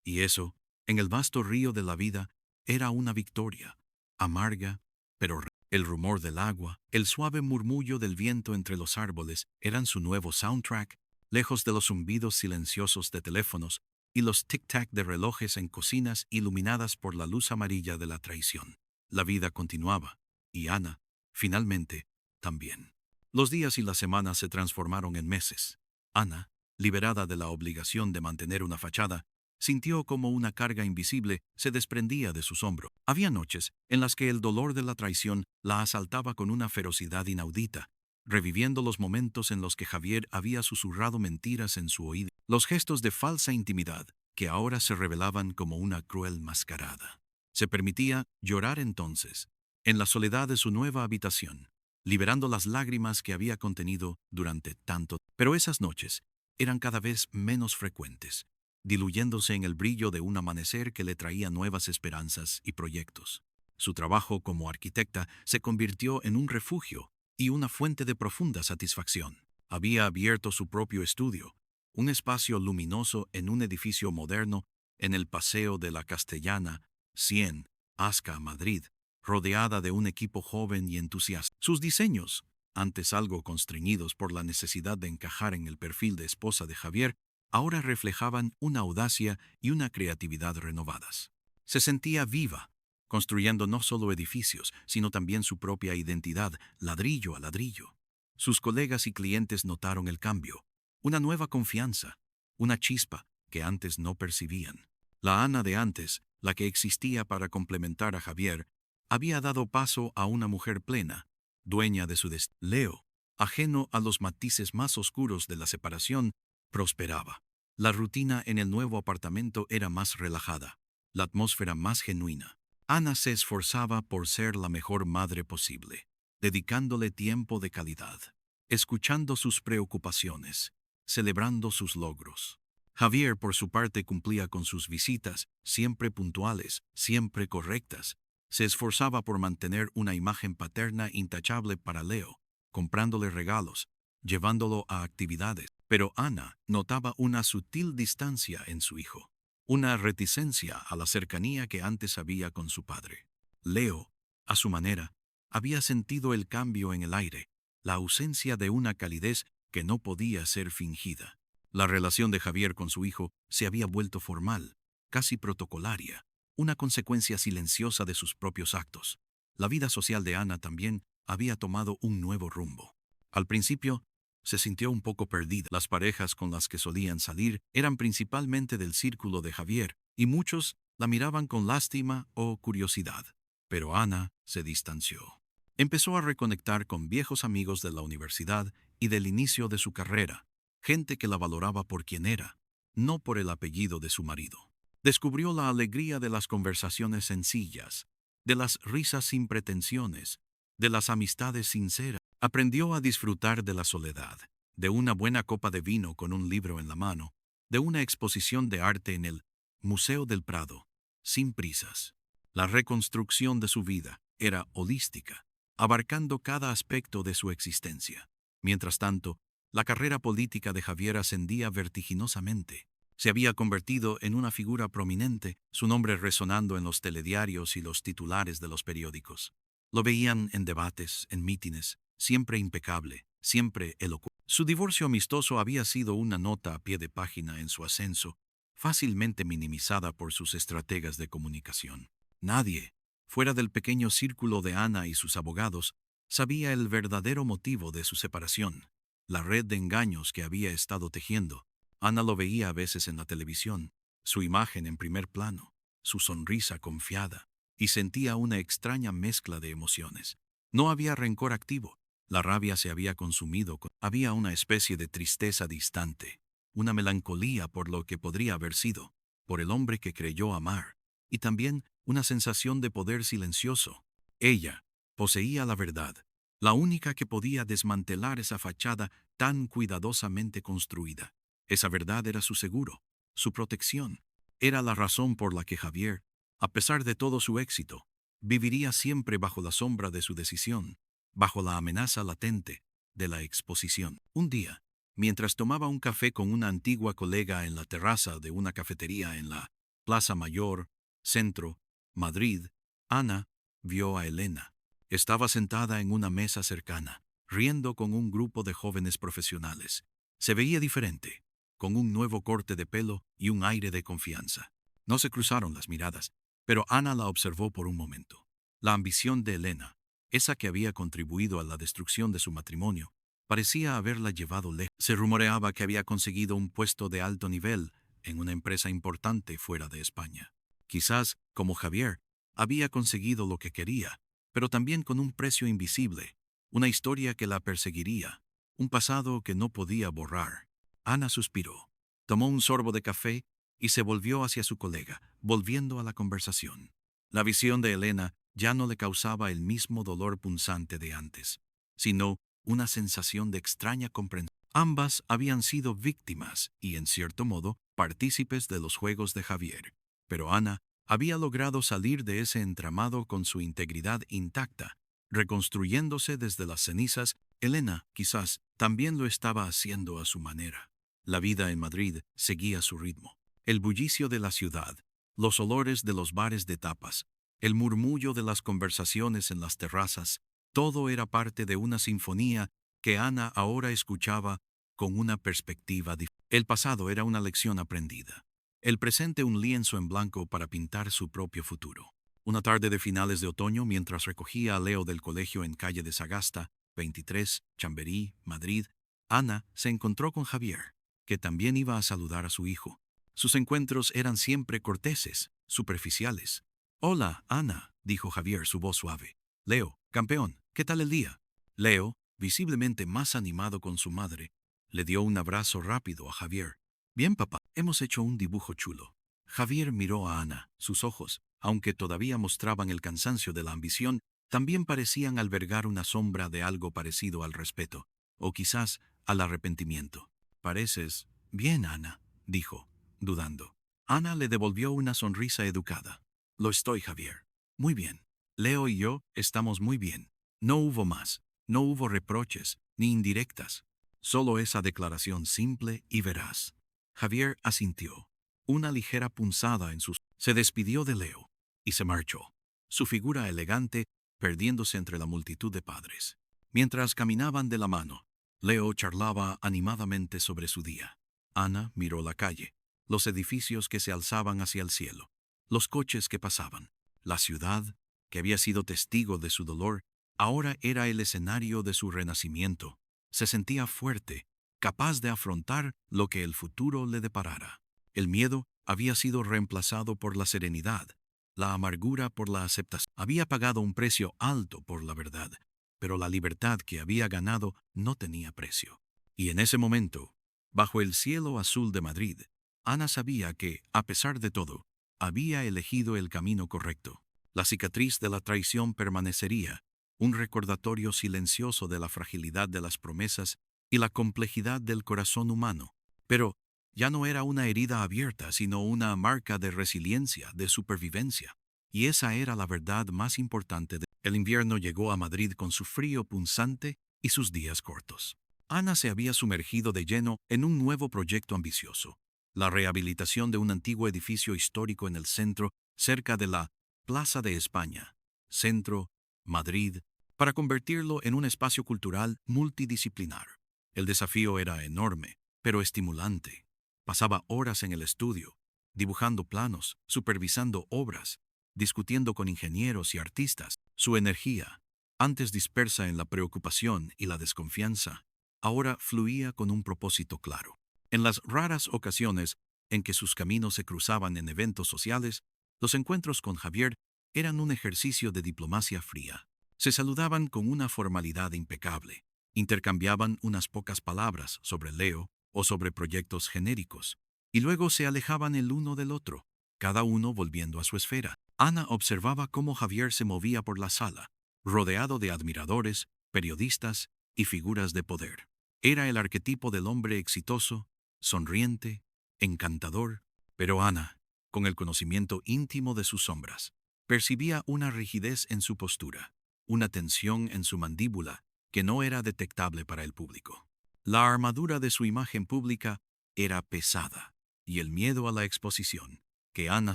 Y eso, en el vasto río de la vida, era una victoria, amarga, pero el rumor del agua, el suave murmullo del viento entre los árboles eran su nuevo soundtrack, lejos de los zumbidos silenciosos de teléfonos y los tic-tac de relojes en cocinas iluminadas por la luz amarilla de la traición. La vida continuaba, y Ana, finalmente, también. Los días y las semanas se transformaron en meses. Ana, liberada de la obligación de mantener una fachada, sintió como una carga invisible se desprendía de sus hombros. Había noches en las que el dolor de la traición la asaltaba con una ferocidad inaudita, reviviendo los momentos en los que Javier había susurrado mentiras en su oído, los gestos de falsa intimidad que ahora se revelaban como una cruel mascarada. Se permitía llorar entonces, en la soledad de su nueva habitación, liberando las lágrimas que había contenido durante tanto. Pero esas noches eran cada vez menos frecuentes, diluyéndose en el brillo de un amanecer que le traía nuevas esperanzas y proyectos. Su trabajo como arquitecta se convirtió en un refugio y una fuente de profunda satisfacción. Había abierto su propio estudio, un espacio luminoso en un edificio moderno en el Paseo de la Castellana, 100, Asca, Madrid, rodeada de un equipo joven y entusiasta. Sus diseños, antes algo constreñidos por la necesidad de encajar en el perfil de esposa de Javier, ahora reflejaban una audacia y una creatividad renovadas. Se sentía viva, construyendo no solo edificios, sino también su propia identidad, ladrillo a ladrillo. Sus colegas y clientes notaron el cambio, una nueva confianza, una chispa que antes no percibían. La Ana de antes, la que existía para complementar a Javier, había dado paso a una mujer plena, dueña de su destino. Leo, ajeno a los matices más oscuros de la separación, prosperaba. La rutina en el nuevo apartamento era más relajada, la atmósfera más genuina. Ana se esforzaba por ser la mejor madre posible, dedicándole tiempo de calidad, escuchando sus preocupaciones, celebrando sus logros. Javier, por su parte, cumplía con sus visitas, siempre puntuales, siempre correctas. Se esforzaba por mantener una imagen paterna intachable para Leo, comprándole regalos, llevándolo a actividades. Pero Ana notaba una sutil distancia en su hijo, una reticencia a la cercanía que antes había con su padre. Leo, a su manera, había sentido el cambio en el aire, la ausencia de una calidez que no podía ser fingida. La relación de Javier con su hijo se había vuelto formal, casi protocolaria, una consecuencia silenciosa de sus propios actos. La vida social de Ana también había tomado un nuevo rumbo. Al principio, se sintió un poco perdida. Las parejas con las que solían salir eran principalmente del círculo de Javier, y muchos la miraban con lástima o curiosidad. Pero Ana se distanció. Empezó a reconectar con viejos amigos de la universidad y del inicio de su carrera, gente que la valoraba por quien era, no por el apellido de su marido. Descubrió la alegría de las conversaciones sencillas, de las risas sin pretensiones, de las amistades sinceras. Aprendió a disfrutar de la soledad, de una buena copa de vino con un libro en la mano, de una exposición de arte en el Museo del Prado, sin prisas. La reconstrucción de su vida era holística, abarcando cada aspecto de su existencia. Mientras tanto, la carrera política de Javier ascendía vertiginosamente. Se había convertido en una figura prominente, su nombre resonando en los telediarios y los titulares de los periódicos. Lo veían en debates, en mítines, siempre impecable, siempre elocuente. Su divorcio amistoso había sido una nota a pie de página en su ascenso, fácilmente minimizada por sus estrategas de comunicación. Nadie, fuera del pequeño círculo de Ana y sus abogados, sabía el verdadero motivo de su separación, la red de engaños que había estado tejiendo. Ana lo veía a veces en la televisión, su imagen en primer plano, su sonrisa confiada, y sentía una extraña mezcla de emociones. No había rencor activo, la rabia se había consumido, había una especie de tristeza distante, una melancolía por lo que podría haber sido, por el hombre que creyó amar, y también una sensación de poder silencioso. Ella poseía la verdad, la única que podía desmantelar esa fachada tan cuidadosamente construida. Esa verdad era su seguro, su protección. Era la razón por la que Javier, a pesar de todo su éxito, viviría siempre bajo la sombra de su decisión, bajo la amenaza latente de la exposición. Un día, mientras tomaba un café con una antigua colega en la terraza de una cafetería en la Plaza Mayor, Centro, Madrid, Ana vio a Elena. Estaba sentada en una mesa cercana, riendo con un grupo de jóvenes profesionales. Se veía diferente, con un nuevo corte de pelo y un aire de confianza. No se cruzaron las miradas, pero Ana la observó por un momento. La ambición de Elena, esa que había contribuido a la destrucción de su matrimonio, parecía haberla llevado lejos. Se rumoreaba que había conseguido un puesto de alto nivel en una empresa importante fuera de España. Quizás, como Javier, había conseguido lo que quería, pero también con un precio invisible, una historia que la perseguiría, un pasado que no podía borrar. Ana suspiró, tomó un sorbo de café y se volvió hacia su colega, volviendo a la conversación. La visión de Elena ya no le causaba el mismo dolor punzante de antes, sino una sensación de extraña comprensión. Ambas habían sido víctimas y, en cierto modo, partícipes de los juegos de Javier. Pero Ana había logrado salir de ese entramado con su integridad intacta, reconstruyéndose desde las cenizas. Elena, quizás, también lo estaba haciendo a su manera. La vida en Madrid seguía su ritmo. El bullicio de la ciudad, los olores de los bares de tapas, el murmullo de las conversaciones en las terrazas, todo era parte de una sinfonía que Ana ahora escuchaba con una perspectiva diferente. El pasado era una lección aprendida. El presente un lienzo en blanco para pintar su propio futuro. Una tarde de finales de otoño, mientras recogía a Leo del colegio en calle de Sagasta, 23, Chamberí, Madrid, Ana se encontró con Javier, que también iba a saludar a su hijo. Sus encuentros eran siempre corteses, superficiales. «Hola, Ana», dijo Javier, su voz suave. «Leo, campeón, ¿qué tal el día?» Leo, visiblemente más animado con su madre, le dio un abrazo rápido a Javier. «Bien, papá, hemos hecho un dibujo chulo». Javier miró a Ana. Sus ojos, aunque todavía mostraban el cansancio de la ambición, también parecían albergar una sombra de algo parecido al respeto, o quizás al arrepentimiento. «Pareces bien, Ana», dijo, dudando. Ana le devolvió una sonrisa educada. «Lo estoy, Javier. Muy bien. Leo y yo estamos muy bien». No hubo más. No hubo reproches, ni indirectas. Solo esa declaración simple y veraz. Javier asintió. Una ligera punzada en sus... Se despidió de Leo y se marchó, su figura elegante perdiéndose entre la multitud de padres. Mientras caminaban de la mano, Leo charlaba animadamente sobre su día. Ana miró la calle, los edificios que se alzaban hacia el cielo, los coches que pasaban. La ciudad, que había sido testigo de su dolor, ahora era el escenario de su renacimiento. Se sentía fuerte, capaz de afrontar lo que el futuro le deparara. El miedo había sido reemplazado por la serenidad, la amargura por la aceptación. Había pagado un precio alto por la verdad, pero la libertad que había ganado no tenía precio. Y en ese momento, bajo el cielo azul de Madrid, Ana sabía que, a pesar de todo, había elegido el camino correcto. La cicatriz de la traición permanecería, un recordatorio silencioso de la fragilidad de las promesas y la complejidad del corazón humano. Pero ya no era una herida abierta, sino una marca de resiliencia, de supervivencia. Y esa era la verdad más importante. El invierno llegó a Madrid con su frío punzante y sus días cortos. Ana se había sumergido de lleno en un nuevo proyecto ambicioso, la rehabilitación de un antiguo edificio histórico en el centro, cerca de la Plaza de España, Centro, Madrid, para convertirlo en un espacio cultural multidisciplinar. El desafío era enorme, pero estimulante. Pasaba horas en el estudio, dibujando planos, supervisando obras, discutiendo con ingenieros y artistas. Su energía, antes dispersa en la preocupación y la desconfianza, ahora fluía con un propósito claro. En las raras ocasiones en que sus caminos se cruzaban en eventos sociales, los encuentros con Javier eran un ejercicio de diplomacia fría. Se saludaban con una formalidad impecable, intercambiaban unas pocas palabras sobre Leo o sobre proyectos genéricos, y luego se alejaban el uno del otro, cada uno volviendo a su esfera. Ana observaba cómo Javier se movía por la sala, rodeado de admiradores, periodistas y figuras de poder. Era el arquetipo del hombre exitoso, sonriente, encantador, pero Ana, con el conocimiento íntimo de sus sombras, percibía una rigidez en su postura, una tensión en su mandíbula que no era detectable para el público. La armadura de su imagen pública era pesada, y el miedo a la exposición, que Ana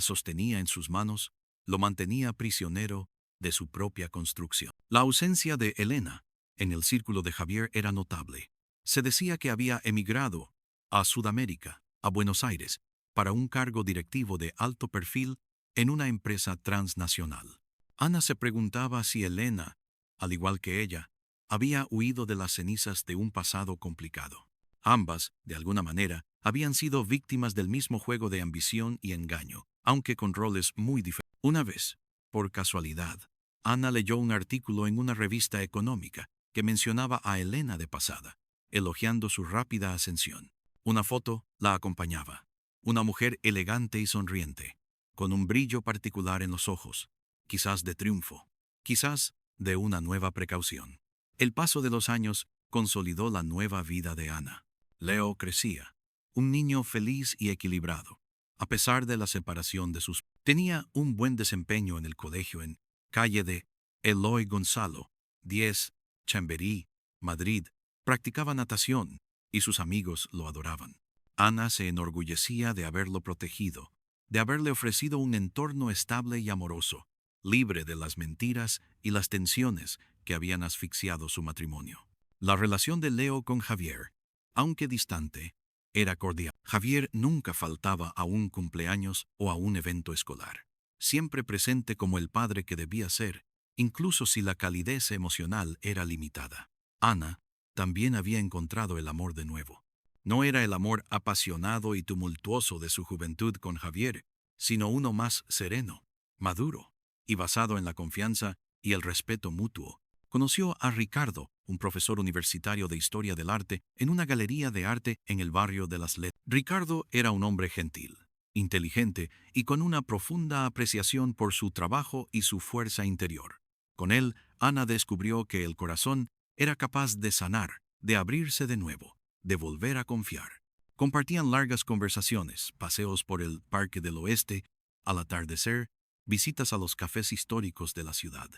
sostenía en sus manos, lo mantenía prisionero de su propia construcción. La ausencia de Elena en el círculo de Javier era notable. Se decía que había emigrado a Sudamérica, a Buenos Aires, para un cargo directivo de alto perfil en una empresa transnacional. Ana se preguntaba si Elena, al igual que ella, había huido de las cenizas de un pasado complicado. Ambas, de alguna manera, habían sido víctimas del mismo juego de ambición y engaño, aunque con roles muy diferentes. Una vez, por casualidad, Ana leyó un artículo en una revista económica que mencionaba a Elena de pasada, elogiando su rápida ascensión. Una foto la acompañaba. Una mujer elegante y sonriente, con un brillo particular en los ojos, quizás de triunfo, quizás de una nueva precaución. El paso de los años consolidó la nueva vida de Ana. Leo crecía, un niño feliz y equilibrado. A pesar de la separación de sus... Tenía un buen desempeño en el colegio en calle de Eloy Gonzalo, 10, Chamberí, Madrid. Practicaba natación y sus amigos lo adoraban. Ana se enorgullecía de haberlo protegido, de haberle ofrecido un entorno estable y amoroso, libre de las mentiras y las tensiones que habían asfixiado su matrimonio. La relación de Leo con Javier, aunque distante, era cordial. Javier nunca faltaba a un cumpleaños o a un evento escolar, siempre presente como el padre que debía ser, incluso si la calidez emocional era limitada. Ana también había encontrado el amor de nuevo. No era el amor apasionado y tumultuoso de su juventud con Javier, sino uno más sereno, maduro y basado en la confianza y el respeto mutuo. Conoció a Ricardo, un profesor universitario de Historia del Arte, en una galería de arte en el barrio de Las Letras. Ricardo era un hombre gentil, inteligente y con una profunda apreciación por su trabajo y su fuerza interior. Con él, Ana descubrió que el corazón era capaz de sanar, de abrirse de nuevo, de volver a confiar. Compartían largas conversaciones, paseos por el Parque del Oeste, al atardecer, visitas a los cafés históricos de la ciudad.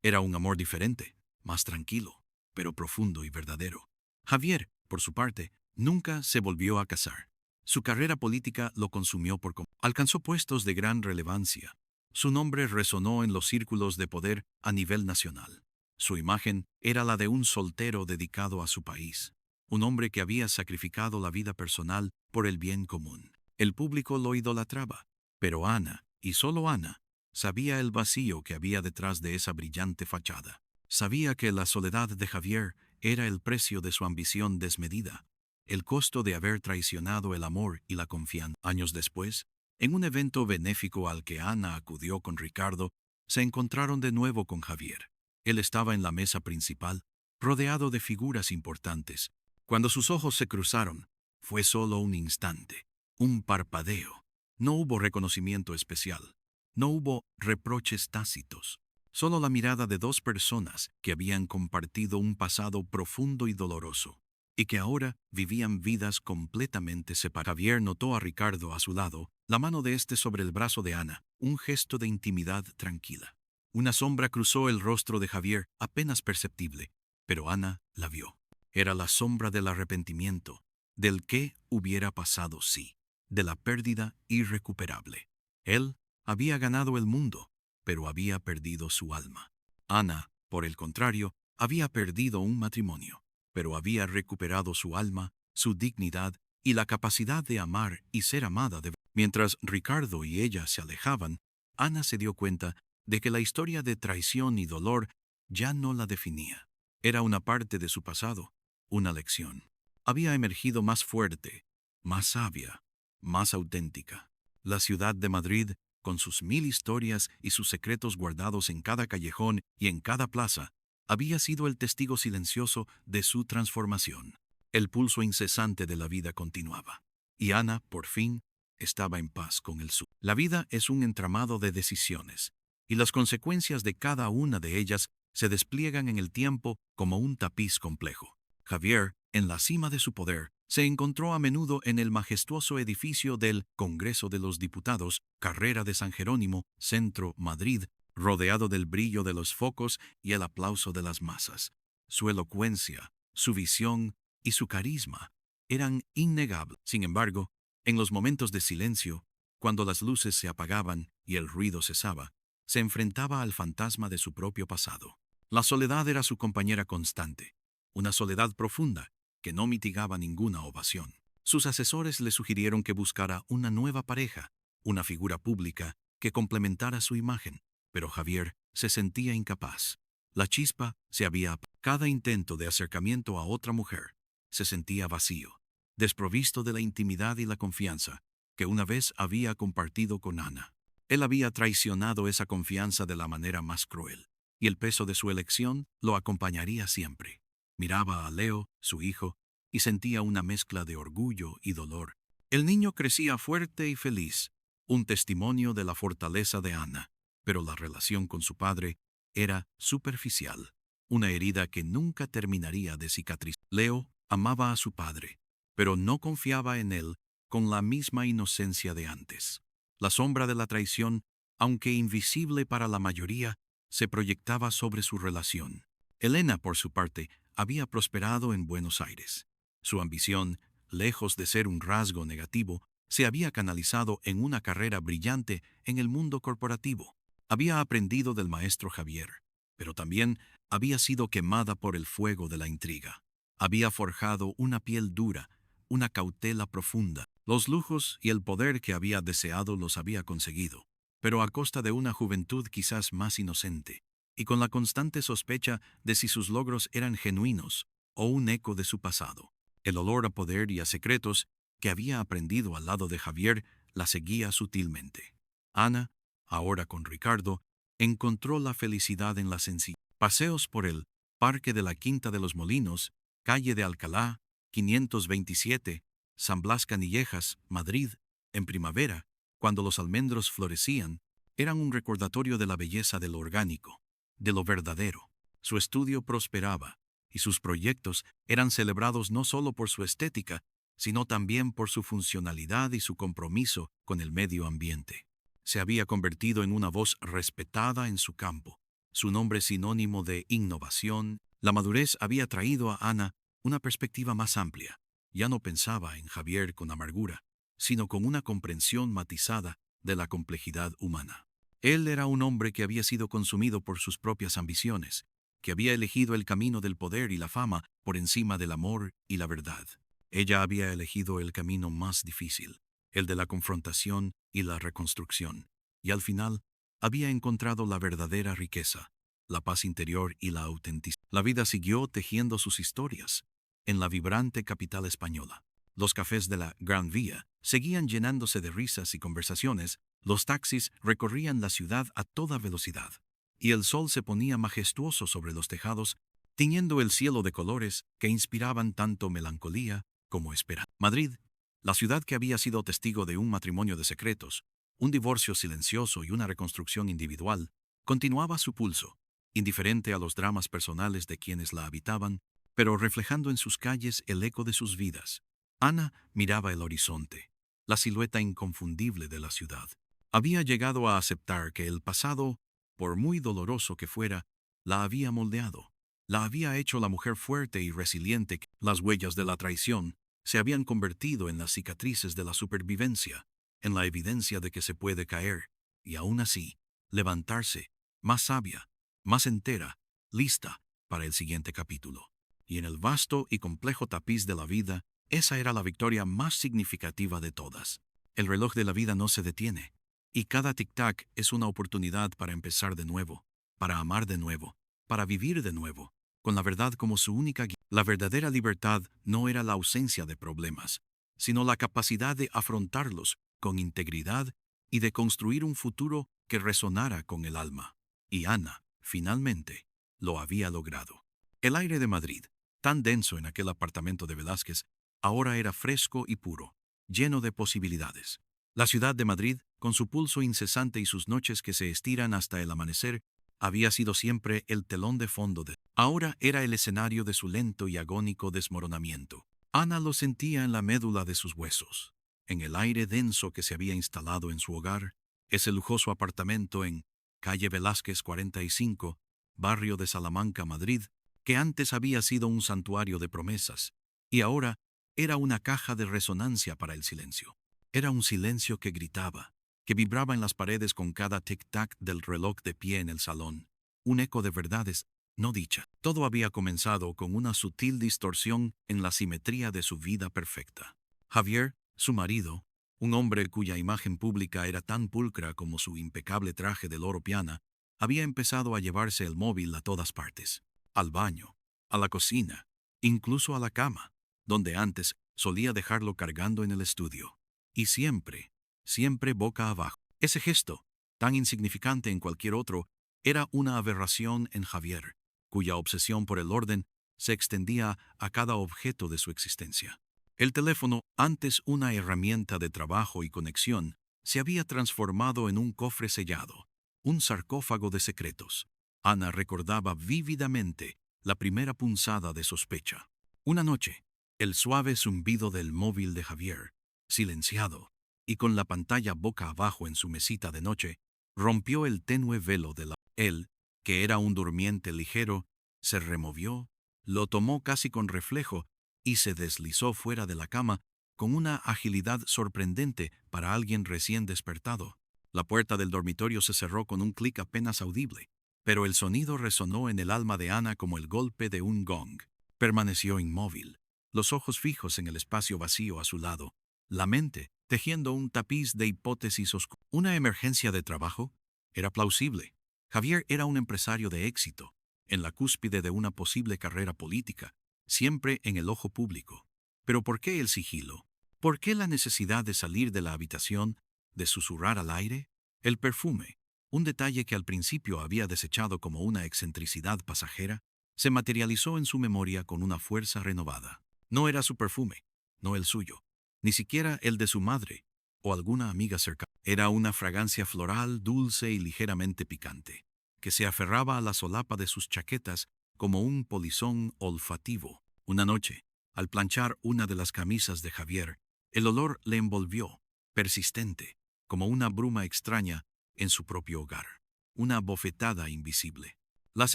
Era un amor diferente, más tranquilo, pero profundo y verdadero. Javier, por su parte, nunca se volvió a casar. Su carrera política lo consumió por completo. Alcanzó puestos de gran relevancia. Su nombre resonó en los círculos de poder a nivel nacional. Su imagen era la de un soltero dedicado a su país, un hombre que había sacrificado la vida personal por el bien común. El público lo idolatraba, pero Ana, y solo Ana, sabía el vacío que había detrás de esa brillante fachada. Sabía que la soledad de Javier era el precio de su ambición desmedida, el costo de haber traicionado el amor y la confianza. Años después, en un evento benéfico al que Ana acudió con Ricardo, se encontraron de nuevo con Javier. Él estaba en la mesa principal, rodeado de figuras importantes. Cuando sus ojos se cruzaron, fue solo un instante, un parpadeo. No hubo reconocimiento especial, no hubo reproches tácitos. Solo la mirada de dos personas que habían compartido un pasado profundo y doloroso, y que ahora vivían vidas completamente separadas. Javier notó a Ricardo a su lado, la mano de éste sobre el brazo de Ana, un gesto de intimidad tranquila. Una sombra cruzó el rostro de Javier, apenas perceptible, pero Ana la vio. Era la sombra del arrepentimiento, del qué hubiera pasado si, de la pérdida irrecuperable. Él había ganado el mundo, pero había perdido su alma. Ana, por el contrario, había perdido un matrimonio, pero había recuperado su alma, su dignidad y la capacidad de amar y ser amada. Mientras Ricardo y ella se alejaban, Ana se dio cuenta de que la historia de traición y dolor ya no la definía. Era una parte de su pasado, una lección. Había emergido más fuerte, más sabia, más auténtica. La ciudad de Madrid, con sus 1000 historias y sus secretos guardados en cada callejón y en cada plaza, había sido el testigo silencioso de su transformación. El pulso incesante de la vida continuaba, y Ana, por fin, estaba en paz con el suyo. La vida es un entramado de decisiones, y las consecuencias de cada una de ellas se despliegan en el tiempo como un tapiz complejo. Javier, en la cima de su poder, se encontró a menudo en el majestuoso edificio del Congreso de los Diputados, Carrera de San Jerónimo, Centro, Madrid, rodeado del brillo de los focos y el aplauso de las masas. Su elocuencia, su visión y su carisma eran innegables. Sin embargo, en los momentos de silencio, cuando las luces se apagaban y el ruido cesaba, se enfrentaba al fantasma de su propio pasado. La soledad era su compañera constante, una soledad profunda que no mitigaba ninguna ovación. Sus asesores le sugirieron que buscara una nueva pareja, una figura pública que complementara su imagen, pero Javier se sentía incapaz. La chispa se había apagado. Cada intento de acercamiento a otra mujer se sentía vacío, desprovisto de la intimidad y la confianza que una vez había compartido con Ana. Él había traicionado esa confianza de la manera más cruel, y el peso de su elección lo acompañaría siempre. Miraba a Leo, su hijo, y sentía una mezcla de orgullo y dolor. El niño crecía fuerte y feliz, un testimonio de la fortaleza de Ana, pero la relación con su padre era superficial, una herida que nunca terminaría de cicatrizar. Leo amaba a su padre, pero no confiaba en él con la misma inocencia de antes. La sombra de la traición, aunque invisible para la mayoría, se proyectaba sobre su relación. Elena, por su parte, había prosperado en Buenos Aires. Su ambición, lejos de ser un rasgo negativo, se había canalizado en una carrera brillante en el mundo corporativo. Había aprendido del maestro Javier, pero también había sido quemada por el fuego de la intriga. Había forjado una piel dura, una cautela profunda. Los lujos y el poder que había deseado los había conseguido, pero a costa de una juventud quizás más inocente, y con la constante sospecha de si sus logros eran genuinos o un eco de su pasado. El olor a poder y a secretos que había aprendido al lado de Javier la seguía sutilmente. Ana, ahora con Ricardo, encontró la felicidad en la sencillez. Paseos por el Parque de la Quinta de los Molinos, calle de Alcalá, 527, San Blas Canillejas, Madrid, en primavera, cuando los almendros florecían, eran un recordatorio de la belleza de lo orgánico, de lo verdadero. Su estudio prosperaba, y sus proyectos eran celebrados no solo por su estética, sino también por su funcionalidad y su compromiso con el medio ambiente. Se había convertido en una voz respetada en su campo, su nombre sinónimo de innovación. La madurez había traído a Ana una perspectiva más amplia. Ya no pensaba en Javier con amargura, sino con una comprensión matizada de la complejidad humana. Él era un hombre que había sido consumido por sus propias ambiciones, que había elegido el camino del poder y la fama por encima del amor y la verdad. Ella había elegido el camino más difícil, el de la confrontación y la reconstrucción, y al final había encontrado la verdadera riqueza, la paz interior y la autenticidad. La vida siguió tejiendo sus historias en la vibrante capital española. Los cafés de la Gran Vía seguían llenándose de risas y conversaciones, los taxis recorrían la ciudad a toda velocidad, y el sol se ponía majestuoso sobre los tejados, tiñendo el cielo de colores que inspiraban tanto melancolía como esperanza. Madrid, la ciudad que había sido testigo de un matrimonio de secretos, un divorcio silencioso y una reconstrucción individual, continuaba su pulso, indiferente a los dramas personales de quienes la habitaban, pero reflejando en sus calles el eco de sus vidas. Ana miraba el horizonte, la silueta inconfundible de la ciudad. Había llegado a aceptar que el pasado, por muy doloroso que fuera, la había moldeado. La había hecho la mujer fuerte y resiliente. Las huellas de la traición se habían convertido en las cicatrices de la supervivencia, en la evidencia de que se puede caer, y aún así, levantarse, más sabia, más entera, lista para el siguiente capítulo. Y en el vasto y complejo tapiz de la vida, esa era la victoria más significativa de todas. El reloj de la vida no se detiene, y cada tic-tac es una oportunidad para empezar de nuevo, para amar de nuevo, para vivir de nuevo, con la verdad como su única guía. La verdadera libertad no era la ausencia de problemas, sino la capacidad de afrontarlos con integridad y de construir un futuro que resonara con el alma. Y Ana, finalmente, lo había logrado. El aire de Madrid, tan denso en aquel apartamento de Velázquez, ahora era fresco y puro, lleno de posibilidades. La ciudad de Madrid, con su pulso incesante y sus noches que se estiran hasta el amanecer, había sido siempre el telón de fondo de... Ahora era el escenario de su lento y agónico desmoronamiento. Ana lo sentía en la médula de sus huesos, en el aire denso que se había instalado en su hogar, ese lujoso apartamento en calle Velázquez 45, barrio de Salamanca, Madrid, que antes había sido un santuario de promesas, y ahora era una caja de resonancia para el silencio. Era un silencio que gritaba, que vibraba en las paredes con cada tic-tac del reloj de pie en el salón, un eco de verdades no dicha. Todo había comenzado con una sutil distorsión en la simetría de su vida perfecta. Javier, su marido, un hombre cuya imagen pública era tan pulcra como su impecable traje de loro piana, había empezado a llevarse el móvil a todas partes, al baño, a la cocina, incluso a la cama, donde antes solía dejarlo cargando en el estudio. Y siempre, siempre boca abajo. Ese gesto, tan insignificante en cualquier otro, era una aberración en Javier, cuya obsesión por el orden se extendía a cada objeto de su existencia. El teléfono, antes una herramienta de trabajo y conexión, se había transformado en un cofre sellado, un sarcófago de secretos. Ana recordaba vívidamente la primera punzada de sospecha. Una noche, el suave zumbido del móvil de Javier, silenciado, y con la pantalla boca abajo en su mesita de noche, rompió el tenue velo de la... Él, que era un durmiente ligero, se removió, lo tomó casi con reflejo y se deslizó fuera de la cama con una agilidad sorprendente para alguien recién despertado. La puerta del dormitorio se cerró con un clic apenas audible, pero el sonido resonó en el alma de Ana como el golpe de un gong. Permaneció inmóvil, los ojos fijos en el espacio vacío a su lado, la mente tejiendo un tapiz de hipótesis oscuras. ¿Una emergencia de trabajo? Era plausible. Javier era un empresario de éxito, en la cúspide de una posible carrera política, siempre en el ojo público. Pero ¿por qué el sigilo? ¿Por qué la necesidad de salir de la habitación, de susurrar al aire? El perfume, un detalle que al principio había desechado como una excentricidad pasajera, se materializó en su memoria con una fuerza renovada. No era su perfume, no el suyo, ni siquiera el de su madre o alguna amiga cercana. Era una fragancia floral, dulce y ligeramente picante, que se aferraba a la solapa de sus chaquetas como un polizón olfativo. Una noche, al planchar una de las camisas de Javier, el olor le envolvió, persistente, como una bruma extraña en su propio hogar, una bofetada invisible. Las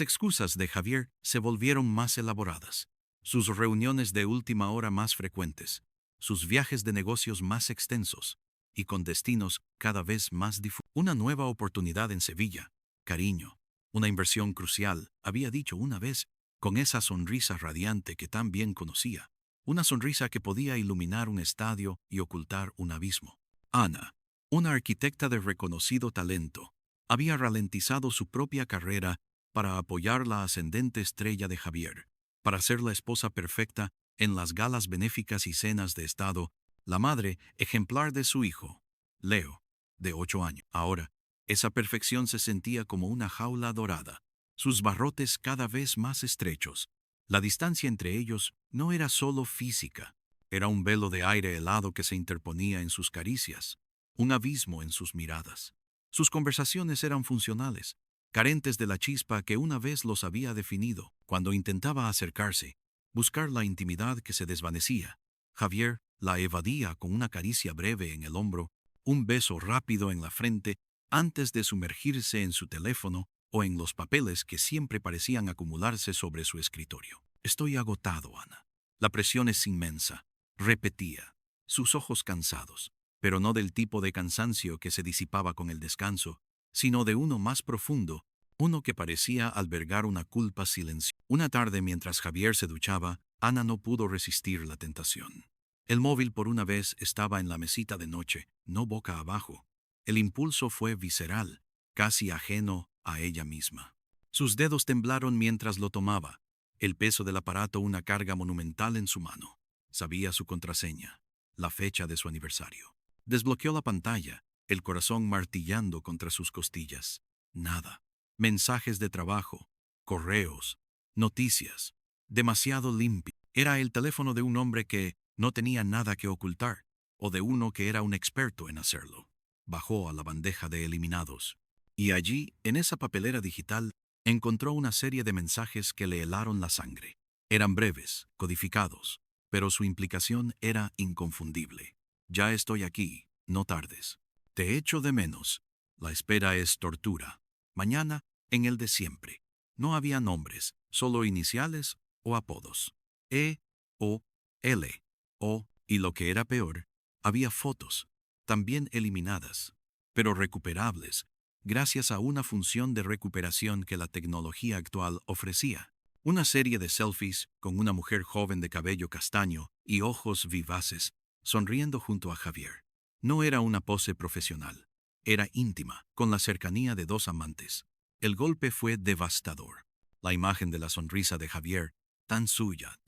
excusas de Javier se volvieron más elaboradas, sus reuniones de última hora más frecuentes, sus viajes de negocios más extensos y con destinos cada vez más difusos. Una nueva oportunidad en Sevilla, cariño, una inversión crucial, había dicho una vez, con esa sonrisa radiante que tan bien conocía, una sonrisa que podía iluminar un estadio y ocultar un abismo. Ana, una arquitecta de reconocido talento, había ralentizado su propia carrera para apoyar la ascendente estrella de Javier, para ser la esposa perfecta en las galas benéficas y cenas de Estado, la madre ejemplar de su hijo, Leo, de 8 años. Ahora, esa perfección se sentía como una jaula dorada, sus barrotes cada vez más estrechos. La distancia entre ellos no era solo física, era un velo de aire helado que se interponía en sus caricias, un abismo en sus miradas. Sus conversaciones eran funcionales, carentes de la chispa que una vez los había definido. Cuando intentaba acercarse, buscar la intimidad que se desvanecía, Javier la evadía con una caricia breve en el hombro, un beso rápido en la frente, antes de sumergirse en su teléfono o en los papeles que siempre parecían acumularse sobre su escritorio. Estoy agotado, Ana. La presión es inmensa, repetía, sus ojos cansados, pero no del tipo de cansancio que se disipaba con el descanso, sino de uno más profundo, uno que parecía albergar una culpa silenciosa. Una tarde mientras Javier se duchaba, Ana no pudo resistir la tentación. El móvil por una vez estaba en la mesita de noche, no boca abajo. El impulso fue visceral, casi ajeno a ella misma. Sus dedos temblaron mientras lo tomaba, el peso del aparato una carga monumental en su mano. Sabía su contraseña, la fecha de su aniversario. Desbloqueó la pantalla, el corazón martillando contra sus costillas. Nada. Mensajes de trabajo, correos, noticias. Demasiado limpio. Era el teléfono de un hombre que no tenía nada que ocultar, o de uno que era un experto en hacerlo. Bajó a la bandeja de eliminados. Y allí, en esa papelera digital, encontró una serie de mensajes que le helaron la sangre. Eran breves, codificados, pero su implicación era inconfundible. Ya estoy aquí, no tardes. Te echo de menos. La espera es tortura. Mañana, en el de siempre. No había nombres, solo iniciales o apodos. E, O, L, O, y lo que era peor, había fotos, también eliminadas, pero recuperables, gracias a una función de recuperación que la tecnología actual ofrecía. Una serie de selfies con una mujer joven de cabello castaño y ojos vivaces, sonriendo junto a Javier. No era una pose profesional, era íntima, con la cercanía de dos amantes. El golpe fue devastador. La imagen de la sonrisa de Javier, tan suya,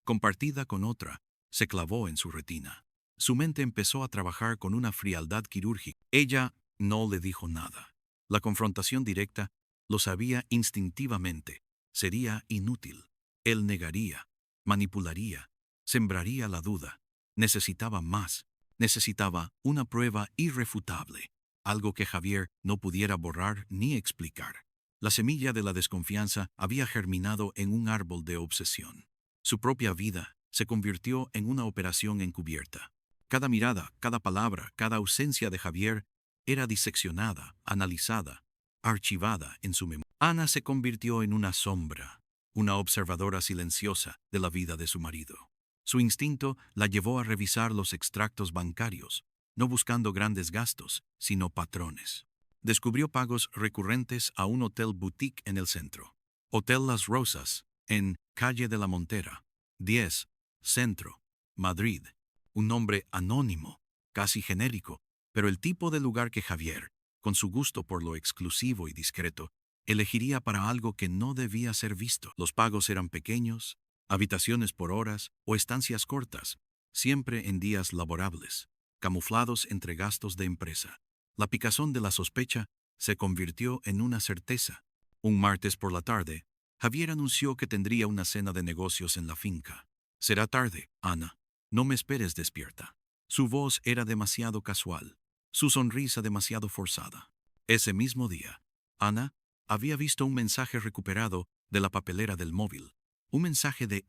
compartida con otra, se clavó en su retina. Su mente empezó a trabajar con una frialdad quirúrgica. Ella no le dijo nada. La confrontación directa, lo sabía instintivamente, sería inútil. Él negaría, manipularía, sembraría la duda. Necesitaba más. Necesitaba una prueba irrefutable. algo que Javier no pudiera borrar ni explicar. La semilla de la desconfianza había germinado en un árbol de obsesión. Su propia vida se convirtió en una operación encubierta. Cada mirada, cada palabra, cada ausencia de Javier era diseccionada, analizada, archivada en su memoria. Ana se convirtió en una sombra, una observadora silenciosa de la vida de su marido. Su instinto la llevó a revisar los extractos bancarios, no buscando grandes gastos, sino patrones. Descubrió pagos recurrentes a un hotel boutique en el centro. Hotel Las Rosas, en Calle de la Montera, 10, Centro, Madrid. Un nombre anónimo, casi genérico, pero el tipo de lugar que Javier, con su gusto por lo exclusivo y discreto, elegiría para algo que no debía ser visto. Los pagos eran pequeños, habitaciones por horas o estancias cortas, siempre en días laborables, camuflados entre gastos de empresa. La picazón de la sospecha se convirtió en una certeza. Un martes por la tarde, Javier anunció que tendría una cena de negocios en la finca. «Será tarde, Ana. No me esperes despierta». Su voz era demasiado casual, su sonrisa demasiado forzada. Ese mismo día, Ana había visto un mensaje recuperado de la papelera del móvil. Un mensaje de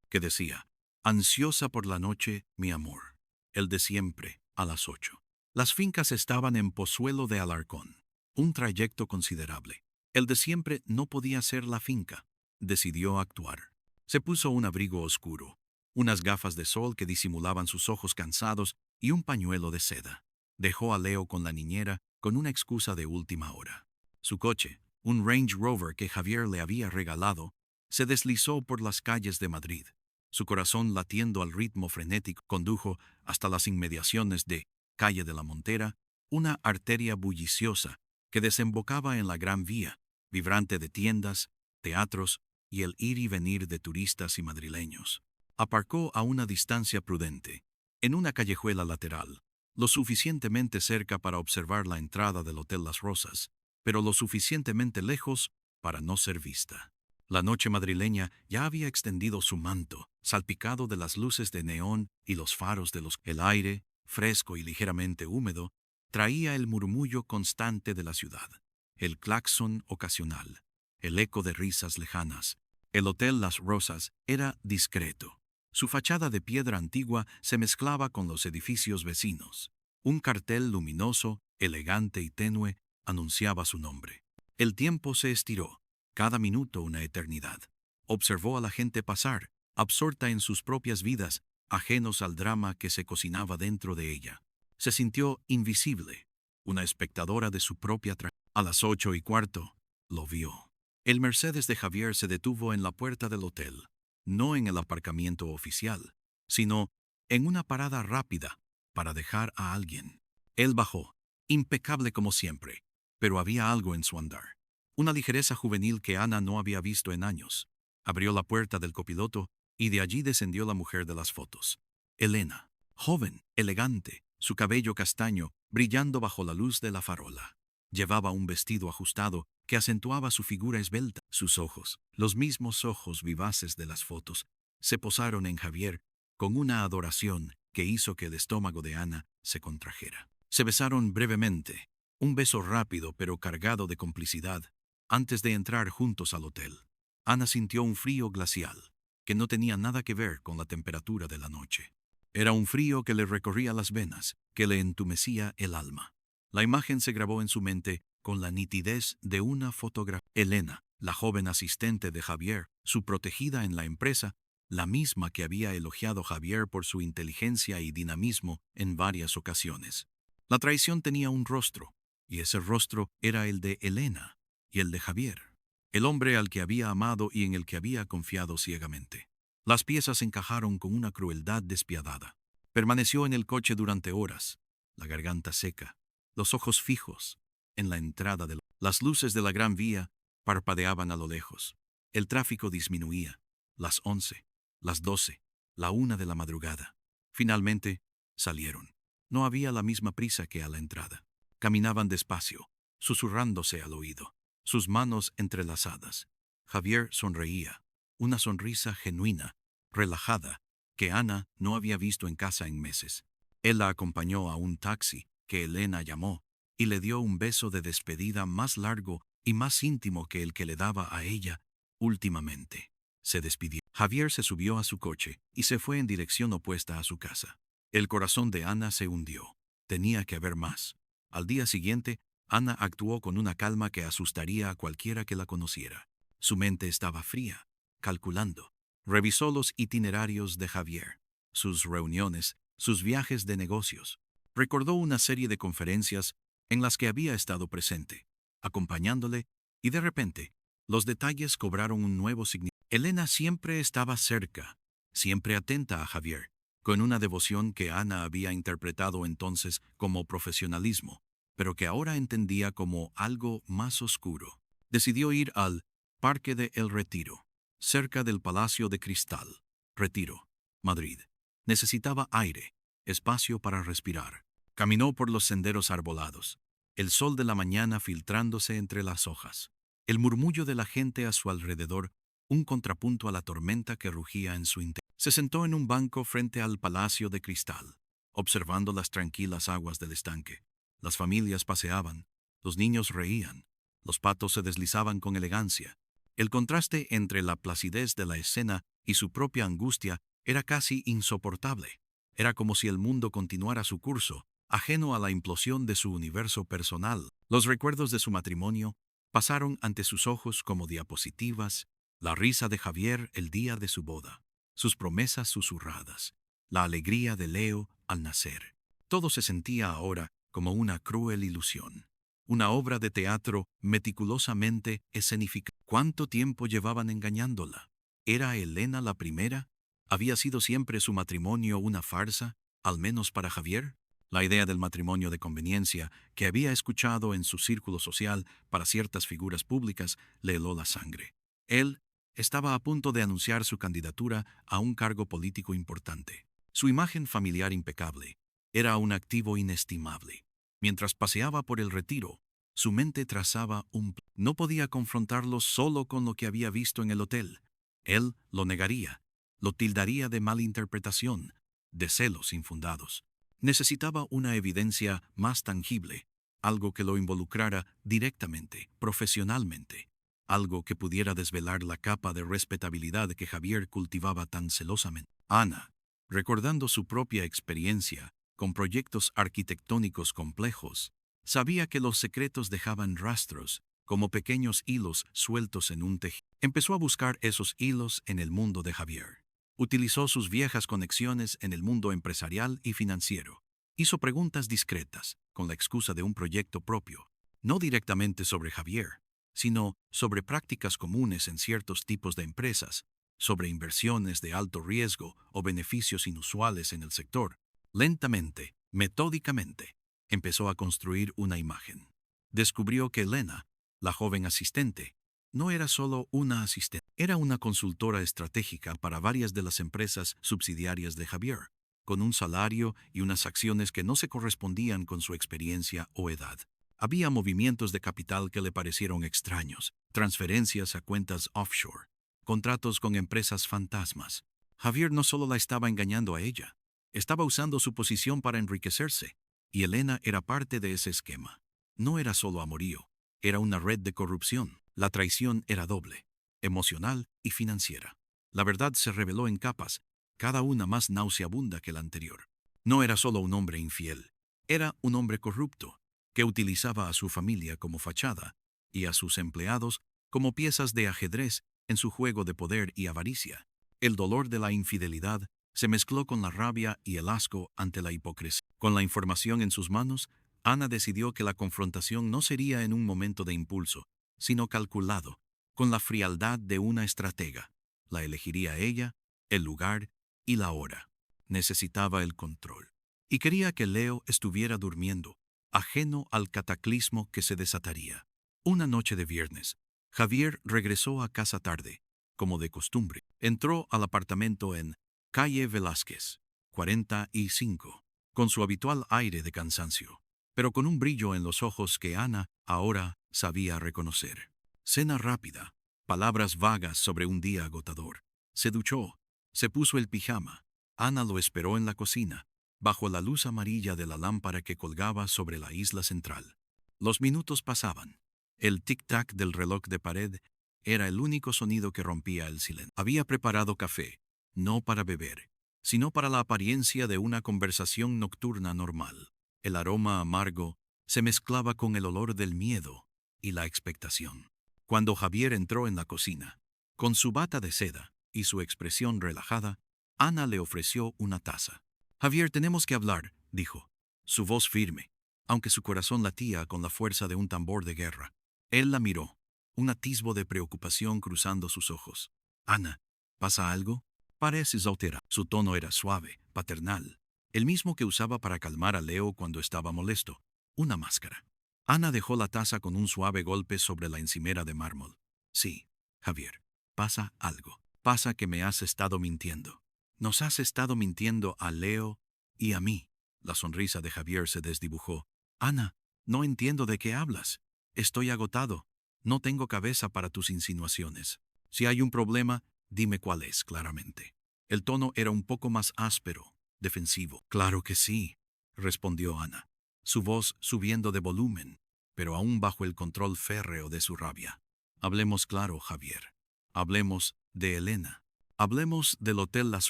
que decía: «Ansiosa por la noche, mi amor. El de siempre, a las 8». Las fincas estaban en Pozuelo de Alarcón. Un trayecto considerable. El de siempre no podía ser la finca. Decidió actuar. Se puso un abrigo oscuro, unas gafas de sol que disimulaban sus ojos cansados y un pañuelo de seda. Dejó a Leo con la niñera con una excusa de última hora. Su coche, un Range Rover que Javier le había regalado, se deslizó por las calles de Madrid. Su corazón latiendo al ritmo frenético condujo hasta las inmediaciones de Calle de la Montera, una arteria bulliciosa que desembocaba en la Gran Vía, vibrante de tiendas, teatros y el ir y venir de turistas y madrileños. Aparcó a una distancia prudente, en una callejuela lateral, lo suficientemente cerca para observar la entrada del Hotel Las Rosas, pero lo suficientemente lejos para no ser vista. La noche madrileña ya había extendido su manto, salpicado de las luces de neón y los faros de el aire, fresco y ligeramente húmedo, traía el murmullo constante de la ciudad, el claxon ocasional, el eco de risas lejanas. El Hotel Las Rosas era discreto. Su fachada de piedra antigua se mezclaba con los edificios vecinos. Un cartel luminoso, elegante y tenue anunciaba su nombre. El tiempo se estiró, cada minuto una eternidad. Observó a la gente pasar, absorta en sus propias vidas, ajenos al drama que se cocinaba dentro de ella. Se sintió invisible, una espectadora de su propia tragedia. A las 8:15, lo vio. El Mercedes de Javier se detuvo en la puerta del hotel, no en el aparcamiento oficial, sino en una parada rápida para dejar a alguien. Él bajó, impecable como siempre, pero había algo en su andar, una ligereza juvenil que Ana no había visto en años. Abrió la puerta del copiloto y de allí descendió la mujer de las fotos. Elena, joven, elegante, su cabello castaño brillando bajo la luz de la farola. Llevaba un vestido ajustado que acentuaba su figura esbelta. Sus ojos, los mismos ojos vivaces de las fotos, se posaron en Javier con una adoración que hizo que el estómago de Ana se contrajera. Se besaron brevemente, un beso rápido pero cargado de complicidad, antes de entrar juntos al hotel. Ana sintió un frío glacial, que no tenía nada que ver con la temperatura de la noche. Era un frío que le recorría las venas, que le entumecía el alma. La imagen se grabó en su mente con la nitidez de una fotografía. Elena, la joven asistente de Javier, su protegida en la empresa, la misma que había elogiado Javier por su inteligencia y dinamismo en varias ocasiones. La traición tenía un rostro, y ese rostro era el de Elena y el de Javier, el hombre al que había amado y en el que había confiado ciegamente. Las piezas encajaron con una crueldad despiadada. Permaneció en el coche durante horas, la garganta seca, los ojos fijos en la entrada de las luces de la Gran Vía parpadeaban a lo lejos. El tráfico disminuía. Las 11, las 12, la 1 de la madrugada. Finalmente, salieron. No había la misma prisa que a la entrada. Caminaban despacio, susurrándose al oído, sus manos entrelazadas. Javier sonreía, una sonrisa genuina, relajada, que Ana no había visto en casa en meses. Él la acompañó a un taxi que Elena llamó y le dio un beso de despedida más largo y más íntimo que el que le daba a ella últimamente. Se despidió. Javier se subió a su coche y se fue en dirección opuesta a su casa. El corazón de Ana se hundió. Tenía que haber más. Al día siguiente, Ana actuó con una calma que asustaría a cualquiera que la conociera. Su mente estaba fría, calculando. Revisó los itinerarios de Javier, sus reuniones, sus viajes de negocios. Recordó una serie de conferencias en las que había estado presente, acompañándole, y de repente, los detalles cobraron un nuevo significado. Elena siempre estaba cerca, siempre atenta a Javier, con una devoción que Ana había interpretado entonces como profesionalismo, pero que ahora entendía como algo más oscuro. Decidió ir al Parque de El Retiro, cerca del Palacio de Cristal. Retiro, Madrid. Necesitaba aire, espacio para respirar. Caminó por los senderos arbolados, el sol de la mañana filtrándose entre las hojas, el murmullo de la gente a su alrededor, un contrapunto a la tormenta que rugía en su interior. Se sentó en un banco frente al Palacio de Cristal, observando las tranquilas aguas del estanque. Las familias paseaban, los niños reían, los patos se deslizaban con elegancia. El contraste entre la placidez de la escena y su propia angustia era casi insoportable. Era como si el mundo continuara su curso, ajeno a la implosión de su universo personal. Los recuerdos de su matrimonio pasaron ante sus ojos como diapositivas, la risa de Javier el día de su boda, sus promesas susurradas, la alegría de Leo al nacer. Todo se sentía ahora como una cruel ilusión, una obra de teatro meticulosamente escenificada. ¿Cuánto tiempo llevaban engañándola? ¿Era Elena la primera? ¿Había sido siempre su matrimonio una farsa, al menos para Javier? La idea del matrimonio de conveniencia que había escuchado en su círculo social para ciertas figuras públicas le heló la sangre. Él estaba a punto de anunciar su candidatura a un cargo político importante. Su imagen familiar impecable era un activo inestimable. Mientras paseaba por el Retiro, su mente trazaba un plan. No podía confrontarlo solo con lo que había visto en el hotel. Él lo negaría, lo tildaría de malinterpretación, de celos infundados. Necesitaba una evidencia más tangible, algo que lo involucrara directamente, profesionalmente, algo que pudiera desvelar la capa de respetabilidad que Javier cultivaba tan celosamente. Ana, recordando su propia experiencia con proyectos arquitectónicos complejos, sabía que los secretos dejaban rastros, como pequeños hilos sueltos en un tejido. Empezó a buscar esos hilos en el mundo de Javier. Utilizó sus viejas conexiones en el mundo empresarial y financiero. Hizo preguntas discretas, con la excusa de un proyecto propio, no directamente sobre Javier, sino sobre prácticas comunes en ciertos tipos de empresas, sobre inversiones de alto riesgo o beneficios inusuales en el sector. Lentamente, metódicamente, empezó a construir una imagen. Descubrió que Elena, la joven asistente, no era solo una asistente, era una consultora estratégica para varias de las empresas subsidiarias de Javier, con un salario y unas acciones que no se correspondían con su experiencia o edad. Había movimientos de capital que le parecieron extraños, transferencias a cuentas offshore, contratos con empresas fantasmas. Javier no solo la estaba engañando a ella, estaba usando su posición para enriquecerse, y Elena era parte de ese esquema. No era solo amorío, era una red de corrupción. La traición era doble, emocional y financiera. La verdad se reveló en capas, cada una más nauseabunda que la anterior. No era solo un hombre infiel, era un hombre corrupto, que utilizaba a su familia como fachada y a sus empleados como piezas de ajedrez en su juego de poder y avaricia. El dolor de la infidelidad se mezcló con la rabia y el asco ante la hipocresía. Con la información en sus manos, Ana decidió que la confrontación no sería en un momento de impulso, sino calculado, con la frialdad de una estratega. La elegiría ella, el lugar y la hora. Necesitaba el control. Y quería que Leo estuviera durmiendo, ajeno al cataclismo que se desataría. Una noche de viernes, Javier regresó a casa tarde, como de costumbre. Entró al apartamento en Calle Velázquez, 45, con su habitual aire de cansancio, pero con un brillo en los ojos que Ana ahora sabía reconocer. Cena rápida, palabras vagas sobre un día agotador. Se duchó, se puso el pijama. Ana lo esperó en la cocina, bajo la luz amarilla de la lámpara que colgaba sobre la isla central. Los minutos pasaban. El tic-tac del reloj de pared era el único sonido que rompía el silencio. Había preparado café, no para beber, sino para la apariencia de una conversación nocturna normal. El aroma amargo se mezclaba con el olor del miedo y la expectación. Cuando Javier entró en la cocina, con su bata de seda y su expresión relajada, Ana le ofreció una taza. «Javier, tenemos que hablar», dijo, su voz firme, aunque su corazón latía con la fuerza de un tambor de guerra. Él la miró, un atisbo de preocupación cruzando sus ojos. «Ana, ¿pasa algo?» «Pareces altera». Su tono era suave, paternal, el mismo que usaba para calmar a Leo cuando estaba molesto. Una máscara. Ana dejó la taza con un suave golpe sobre la encimera de mármol. «Sí, Javier, pasa algo. Pasa que me has estado mintiendo. Nos has estado mintiendo a Leo y a mí». La sonrisa de Javier se desdibujó. «Ana, no entiendo de qué hablas. Estoy agotado. No tengo cabeza para tus insinuaciones. Si hay un problema, dime cuál es claramente». El tono era un poco más áspero, defensivo. «Claro que sí», respondió Ana, su voz subiendo de volumen, pero aún bajo el control férreo de su rabia. «Hablemos claro, Javier. Hablemos de Elena. Hablemos del Hotel Las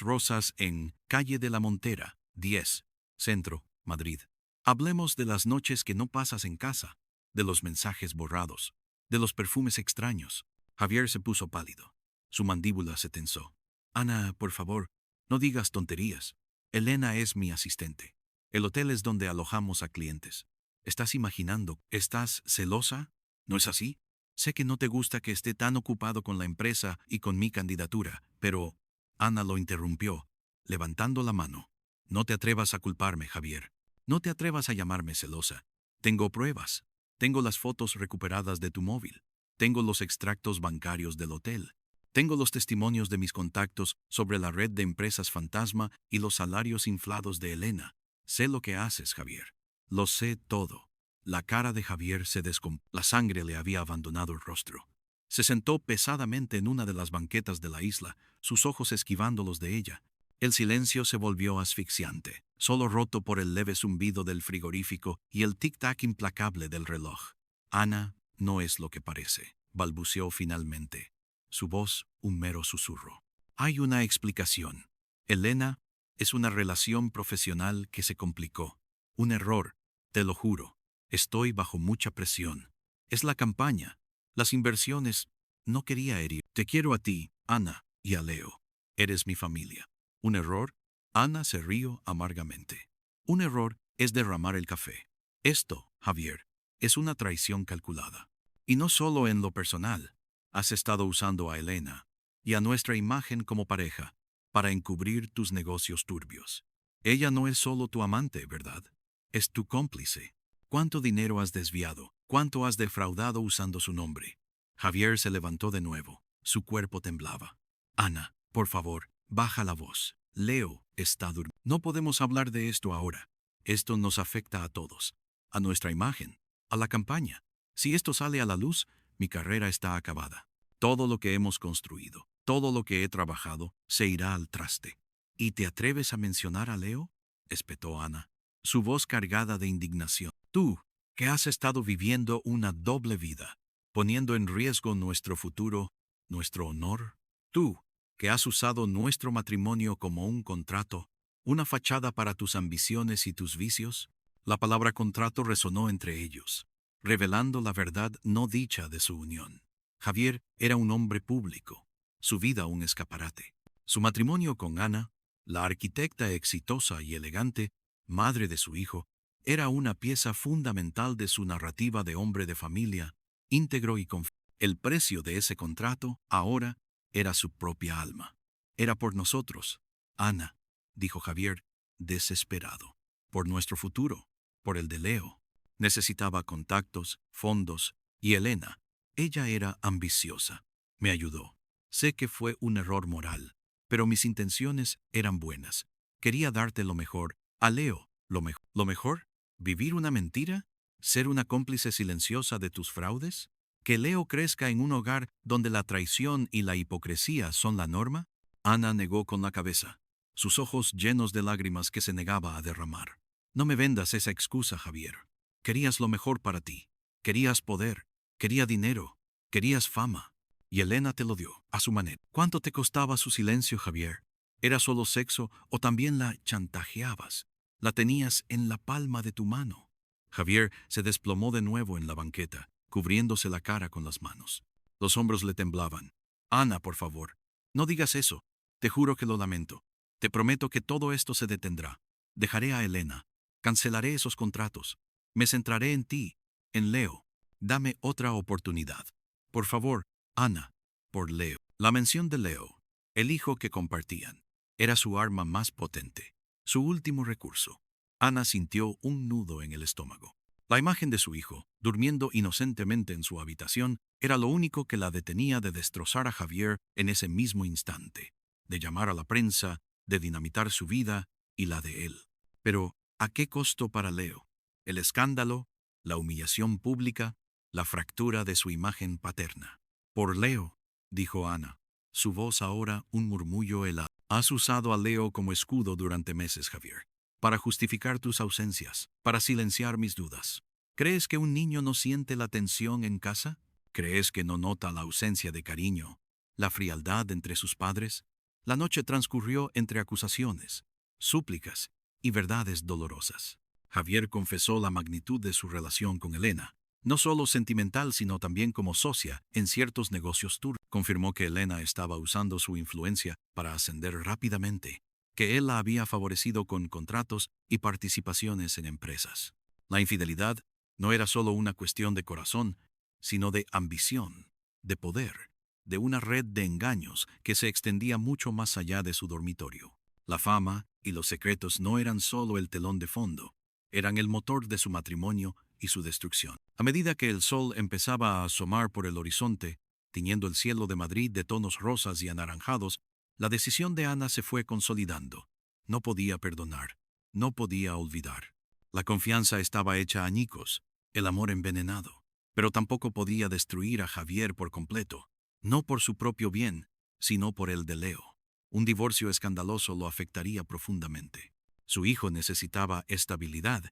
Rosas en Calle de la Montera, 10, Centro, Madrid. Hablemos de las noches que no pasas en casa, de los mensajes borrados, de los perfumes extraños». Javier se puso pálido. Su mandíbula se tensó. «Ana, por favor, no digas tonterías. Elena es mi asistente. El hotel es donde alojamos a clientes. ¿Estás imaginando? ¿Estás celosa? ¿No es así? Sé que no te gusta que esté tan ocupado con la empresa y con mi candidatura, pero…» Ana lo interrumpió, levantando la mano. «No te atrevas a culparme, Javier. No te atrevas a llamarme celosa. Tengo pruebas. Tengo las fotos recuperadas de tu móvil. Tengo los extractos bancarios del hotel. Tengo los testimonios de mis contactos sobre la red de empresas fantasma y los salarios inflados de Elena. Sé lo que haces, Javier. Lo sé todo». La cara de Javier se descompuso. La sangre le había abandonado el rostro. Se sentó pesadamente en una de las banquetas de la isla, sus ojos esquivando los de ella. El silencio se volvió asfixiante, solo roto por el leve zumbido del frigorífico y el tic-tac implacable del reloj. «Ana no es lo que parece», balbuceó finalmente, su voz un mero susurro. «Hay una explicación. Elena es una relación profesional que se complicó. Un error, te lo juro. Estoy bajo mucha presión. Es la campaña, las inversiones. No quería herir. Te quiero a ti, Ana, y a Leo. Eres mi familia. ¿Un error?». Ana se rió amargamente. «Un error es derramar el café. Esto, Javier, es una traición calculada. Y no solo en lo personal. Has estado usando a Elena y a nuestra imagen como pareja para encubrir tus negocios turbios. Ella no es solo tu amante, ¿verdad? Es tu cómplice. ¿Cuánto dinero has desviado? ¿Cuánto has defraudado usando su nombre?». Javier se levantó de nuevo. Su cuerpo temblaba. «Ana, por favor, baja la voz. Leo está durmiendo. No podemos hablar de esto ahora. Esto nos afecta a todos. A nuestra imagen. A la campaña. Si esto sale a la luz, mi carrera está acabada. Todo lo que hemos construido, todo lo que he trabajado, se irá al traste». «¿Y te atreves a mencionar a Leo?», espetó Ana, su voz cargada de indignación. «Tú, que has estado viviendo una doble vida, poniendo en riesgo nuestro futuro, nuestro honor. Tú, que has usado nuestro matrimonio como un contrato, una fachada para tus ambiciones y tus vicios». La palabra contrato resonó entre ellos, revelando la verdad no dicha de su unión. Javier era un hombre público, su vida un escaparate. Su matrimonio con Ana, la arquitecta exitosa y elegante, madre de su hijo, era una pieza fundamental de su narrativa de hombre de familia, íntegro y confiable. El precio de ese contrato, ahora, era su propia alma. «Era por nosotros, Ana», dijo Javier, desesperado. «Por nuestro futuro, por el de Leo. Necesitaba contactos, fondos, y Elena, ella era ambiciosa. Me ayudó. Sé que fue un error moral, pero mis intenciones eran buenas. Quería darte lo mejor, a Leo, lo mejor». «¿Lo mejor? ¿Vivir una mentira? ¿Ser una cómplice silenciosa de tus fraudes? ¿Que Leo crezca en un hogar donde la traición y la hipocresía son la norma?». Ana negó con la cabeza, sus ojos llenos de lágrimas que se negaba a derramar. «No me vendas esa excusa, Javier. Querías lo mejor para ti. Querías poder, quería dinero, querías fama. Y Elena te lo dio, a su manera. ¿Cuánto te costaba su silencio, Javier? ¿Era solo sexo o también la chantajeabas? La tenías en la palma de tu mano. Javier se desplomó de nuevo en la banqueta, cubriéndose la cara con las manos. Los hombros le temblaban. Ana, por favor, no digas eso. Te juro que lo lamento. Te prometo que todo esto se detendrá. Dejaré a Elena. Cancelaré esos contratos. Me centraré en ti, en Leo. Dame otra oportunidad. Por favor, Ana, por Leo. La mención de Leo, el hijo que compartían, era su arma más potente, su último recurso. Ana sintió un nudo en el estómago. La imagen de su hijo, durmiendo inocentemente en su habitación, era lo único que la detenía de destrozar a Javier en ese mismo instante, de llamar a la prensa, de dinamitar su vida y la de él. Pero, ¿a qué costo para Leo? El escándalo, la humillación pública, la fractura de su imagen paterna. Por Leo, dijo Ana, su voz ahora un murmullo helado. Has usado a Leo como escudo durante meses, Javier, para justificar tus ausencias, para silenciar mis dudas. ¿Crees que un niño no siente la tensión en casa? ¿Crees que no nota la ausencia de cariño, la frialdad entre sus padres? La noche transcurrió entre acusaciones, súplicas y verdades dolorosas. Javier confesó la magnitud de su relación con Elena, no solo sentimental sino también como socia en ciertos negocios turbios. Confirmó que Elena estaba usando su influencia para ascender rápidamente, que él la había favorecido con contratos y participaciones en empresas. La infidelidad no era solo una cuestión de corazón, sino de ambición, de poder, de una red de engaños que se extendía mucho más allá de su dormitorio. La fama y los secretos no eran solo el telón de fondo, eran el motor de su matrimonio y su destrucción. A medida que el sol empezaba a asomar por el horizonte, tiñendo el cielo de Madrid de tonos rosas y anaranjados, la decisión de Ana se fue consolidando. No podía perdonar, no podía olvidar. La confianza estaba hecha añicos, el amor envenenado, pero tampoco podía destruir a Javier por completo, no por su propio bien, sino por el de Leo. Un divorcio escandaloso lo afectaría profundamente. Su hijo necesitaba estabilidad,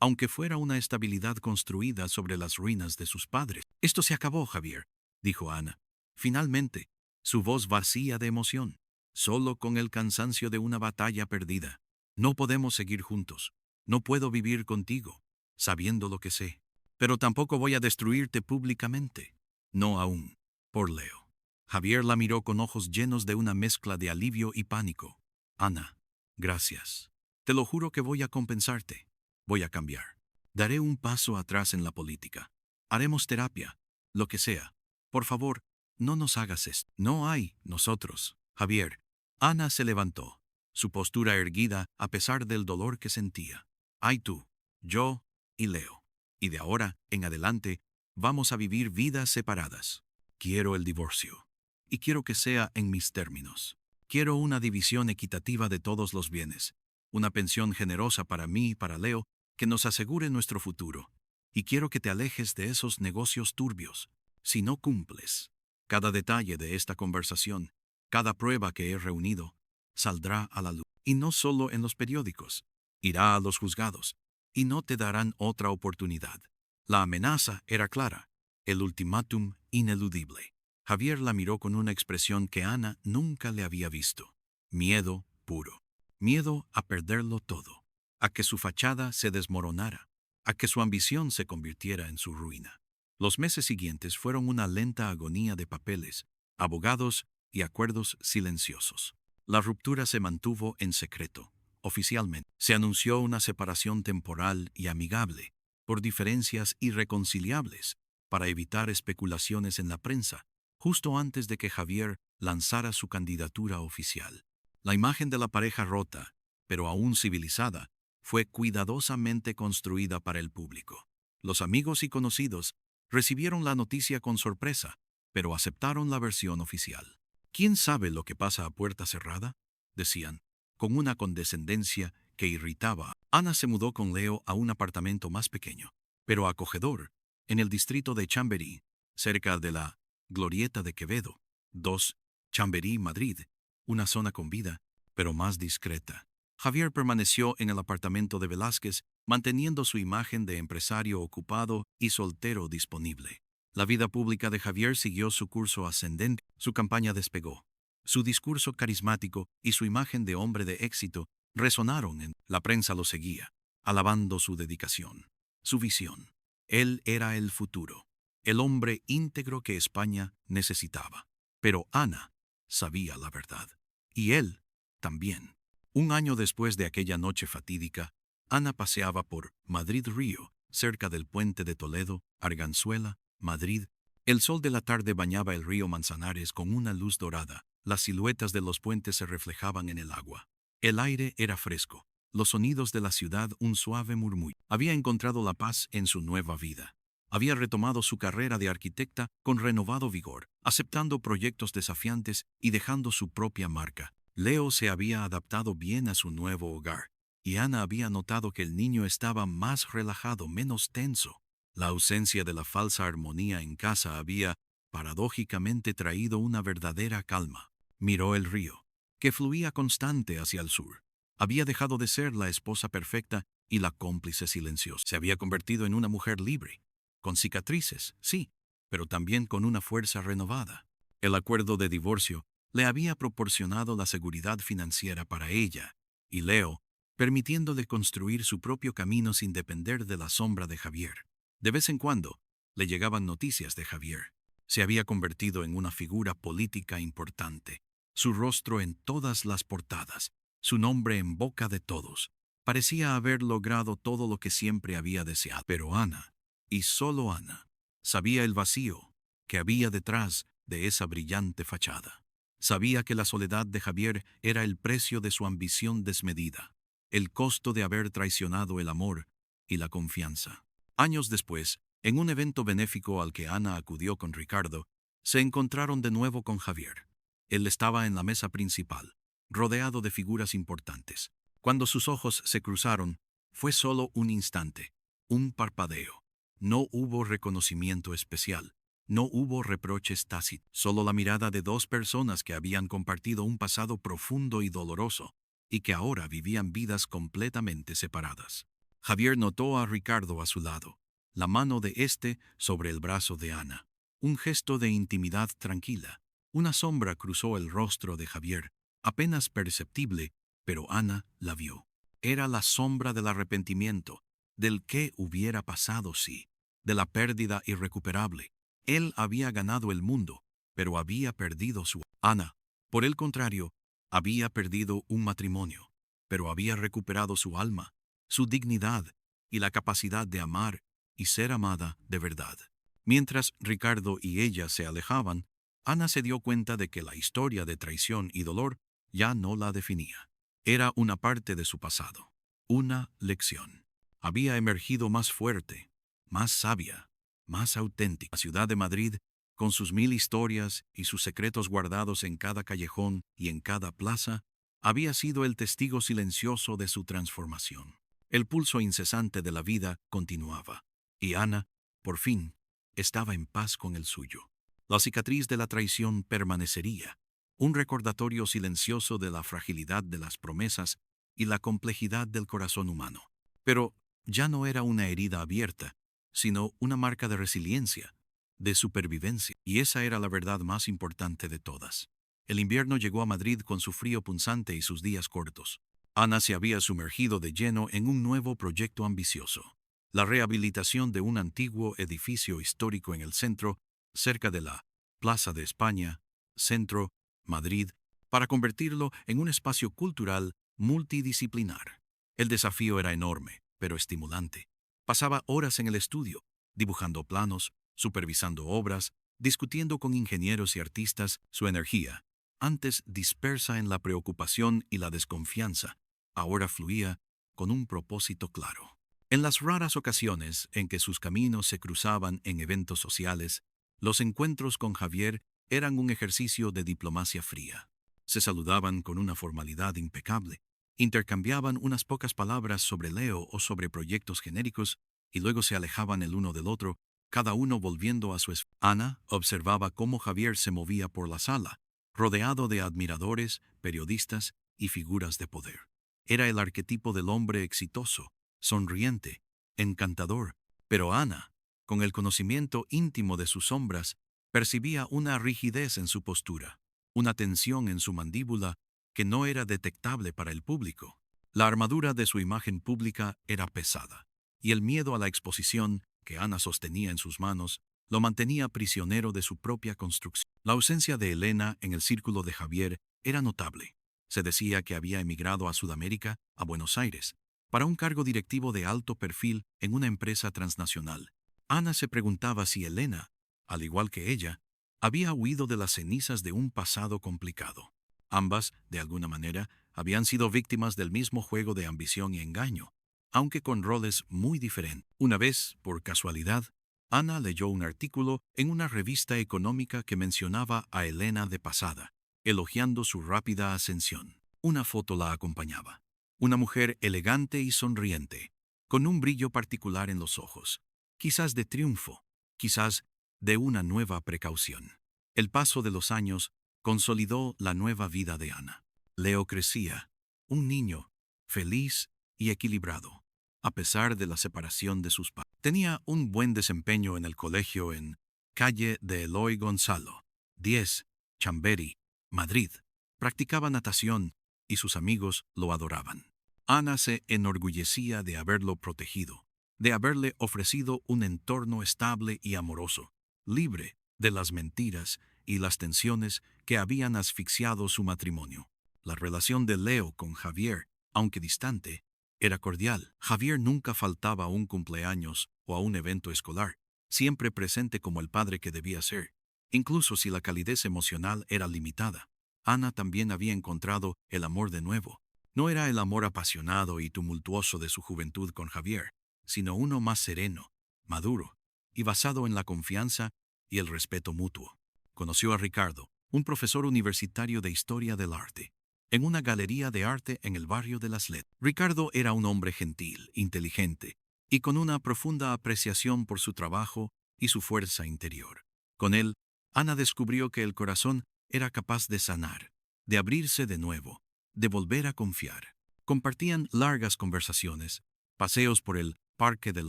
aunque fuera una estabilidad construida sobre las ruinas de sus padres. Esto se acabó, Javier, dijo Ana. Finalmente, su voz vacía de emoción, solo con el cansancio de una batalla perdida. No podemos seguir juntos. No puedo vivir contigo, sabiendo lo que sé. Pero tampoco voy a destruirte públicamente. No aún. Por Leo. Javier la miró con ojos llenos de una mezcla de alivio y pánico. Ana, gracias. Te lo juro que voy a compensarte. Voy a cambiar. Daré un paso atrás en la política. Haremos terapia, lo que sea. Por favor, no nos hagas esto. No hay nosotros, Javier. Ana se levantó, su postura erguida a pesar del dolor que sentía. Hay tú, yo y Leo. Y de ahora en adelante vamos a vivir vidas separadas. Quiero el divorcio. Y quiero que sea en mis términos. Quiero una división equitativa de todos los bienes, una pensión generosa para mí y para Leo que nos asegure nuestro futuro. Y quiero que te alejes de esos negocios turbios. Si no cumples, cada detalle de esta conversación, cada prueba que he reunido, saldrá a la luz. Y no solo en los periódicos, irá a los juzgados, y no te darán otra oportunidad. La amenaza era clara, el ultimátum ineludible. Javier la miró con una expresión que Ana nunca le había visto. Miedo puro. Miedo a perderlo todo, a que su fachada se desmoronara, a que su ambición se convirtiera en su ruina. Los meses siguientes fueron una lenta agonía de papeles, abogados y acuerdos silenciosos. La ruptura se mantuvo en secreto. Oficialmente, se anunció una separación temporal y amigable, por diferencias irreconciliables, para evitar especulaciones en la prensa, justo antes de que Javier lanzara su candidatura oficial. La imagen de la pareja rota, pero aún civilizada, fue cuidadosamente construida para el público. Los amigos y conocidos recibieron la noticia con sorpresa, pero aceptaron la versión oficial. ¿Quién sabe lo que pasa a puerta cerrada?, decían, con una condescendencia que irritaba. Ana se mudó con Leo a un apartamento más pequeño, pero acogedor, en el distrito de Chamberí, cerca de la Glorieta de Quevedo. 2. Chamberí, Madrid, una zona con vida, pero más discreta. Javier permaneció en el apartamento de Velázquez manteniendo su imagen de empresario ocupado y soltero disponible. La vida pública de Javier siguió su curso ascendente, su campaña despegó. Su discurso carismático y su imagen de hombre de éxito resonaron la prensa lo seguía, alabando su dedicación, su visión. Él era el futuro, el hombre íntegro que España necesitaba. Pero Ana sabía la verdad. Y él también. Un año después de aquella noche fatídica, Ana paseaba por Madrid-Río, cerca del puente de Toledo, Arganzuela, Madrid. El sol de la tarde bañaba el río Manzanares con una luz dorada. Las siluetas de los puentes se reflejaban en el agua. El aire era fresco. Los sonidos de la ciudad un suave murmullo. Había encontrado la paz en su nueva vida. Había retomado su carrera de arquitecta con renovado vigor, aceptando proyectos desafiantes y dejando su propia marca. Leo se había adaptado bien a su nuevo hogar, y Ana había notado que el niño estaba más relajado, menos tenso. La ausencia de la falsa armonía en casa había, paradójicamente, traído una verdadera calma. Miró el río, que fluía constante hacia el sur. Había dejado de ser la esposa perfecta y la cómplice silenciosa. Se había convertido en una mujer libre, con cicatrices, sí, pero también con una fuerza renovada. El acuerdo de divorcio le había proporcionado la seguridad financiera para ella y Leo, permitiéndole construir su propio camino sin depender de la sombra de Javier. De vez en cuando, le llegaban noticias de Javier. Se había convertido en una figura política importante. Su rostro en todas las portadas, su nombre en boca de todos. Parecía haber logrado todo lo que siempre había deseado. Pero Ana, y solo Ana, sabía el vacío que había detrás de esa brillante fachada. Sabía que la soledad de Javier era el precio de su ambición desmedida, el costo de haber traicionado el amor y la confianza. Años después, en un evento benéfico al que Ana acudió con Ricardo, se encontraron de nuevo con Javier. Él estaba en la mesa principal, rodeado de figuras importantes. Cuando sus ojos se cruzaron, fue solo un instante, un parpadeo. No hubo reconocimiento especial. No hubo reproches tácitos, solo la mirada de dos personas que habían compartido un pasado profundo y doloroso, y que ahora vivían vidas completamente separadas. Javier notó a Ricardo a su lado, la mano de éste sobre el brazo de Ana. Un gesto de intimidad tranquila. Una sombra cruzó el rostro de Javier, apenas perceptible, pero Ana la vio. Era la sombra del arrepentimiento, del qué hubiera pasado si, de la pérdida irrecuperable. Él había ganado el mundo, pero había perdido su... Ana, por el contrario, había perdido un matrimonio, pero había recuperado su alma, su dignidad y la capacidad de amar y ser amada de verdad. Mientras Ricardo y ella se alejaban, Ana se dio cuenta de que la historia de traición y dolor ya no la definía. Era una parte de su pasado, una lección. Había emergido más fuerte, más sabia, más auténtica. La ciudad de Madrid, con sus 1000 historias y sus secretos guardados en cada callejón y en cada plaza, había sido el testigo silencioso de su transformación. El pulso incesante de la vida continuaba, y Ana, por fin, estaba en paz con el suyo. La cicatriz de la traición permanecería, un recordatorio silencioso de la fragilidad de las promesas y la complejidad del corazón humano. Pero ya no era una herida abierta, sino una marca de resiliencia, de supervivencia. Y esa era la verdad más importante de todas. El invierno llegó a Madrid con su frío punzante y sus días cortos. Ana se había sumergido de lleno en un nuevo proyecto ambicioso. La rehabilitación de un antiguo edificio histórico en el centro, cerca de la Plaza de España, Centro, Madrid, para convertirlo en un espacio cultural multidisciplinar. El desafío era enorme, pero estimulante. Pasaba horas en el estudio, dibujando planos, supervisando obras, discutiendo con ingenieros y artistas. Su energía, antes dispersa en la preocupación y la desconfianza, ahora fluía con un propósito claro. En las raras ocasiones en que sus caminos se cruzaban en eventos sociales, los encuentros con Javier eran un ejercicio de diplomacia fría. Se saludaban con una formalidad impecable, intercambiaban unas pocas palabras sobre Leo o sobre proyectos genéricos y luego se alejaban el uno del otro, cada uno volviendo a su esfera. Ana observaba cómo Javier se movía por la sala, rodeado de admiradores, periodistas y figuras de poder. Era el arquetipo del hombre exitoso, sonriente, encantador. Pero Ana, con el conocimiento íntimo de sus sombras, percibía una rigidez en su postura, una tensión en su mandíbula que no era detectable para el público. La armadura de su imagen pública era pesada, y el miedo a la exposición que Ana sostenía en sus manos lo mantenía prisionero de su propia construcción. La ausencia de Elena en el círculo de Javier era notable. Se decía que había emigrado a Sudamérica, a Buenos Aires, para un cargo directivo de alto perfil en una empresa transnacional. Ana se preguntaba si Elena, al igual que ella, había huido de las cenizas de un pasado complicado. Ambas, de alguna manera, habían sido víctimas del mismo juego de ambición y engaño, aunque con roles muy diferentes. Una vez, por casualidad, Ana leyó un artículo en una revista económica que mencionaba a Elena de pasada, elogiando su rápida ascensión. Una foto la acompañaba. Una mujer elegante y sonriente, con un brillo particular en los ojos, quizás de triunfo, quizás de una nueva precaución. El paso de los años consolidó la nueva vida de Ana. Leo crecía, un niño, feliz y equilibrado, a pesar de la separación de sus padres. Tenía un buen desempeño en el colegio en calle de Eloy Gonzalo, 10, Chamberí, Madrid. Practicaba natación y sus amigos lo adoraban. Ana se enorgullecía de haberlo protegido, de haberle ofrecido un entorno estable y amoroso, libre de las mentiras y las tensiones que habían asfixiado su matrimonio. La relación de Leo con Javier, aunque distante, era cordial. Javier nunca faltaba a un cumpleaños o a un evento escolar, siempre presente como el padre que debía ser, incluso si la calidez emocional era limitada. Ana también había encontrado el amor de nuevo. No era el amor apasionado y tumultuoso de su juventud con Javier, sino uno más sereno, maduro y basado en la confianza y el respeto mutuo. Conoció a Ricardo, un profesor universitario de historia del arte, en una galería de arte en el barrio de Las Letras. Ricardo era un hombre gentil, inteligente y con una profunda apreciación por su trabajo y su fuerza interior. Con él, Ana descubrió que el corazón era capaz de sanar, de abrirse de nuevo, de volver a confiar. Compartían largas conversaciones, paseos por el Parque del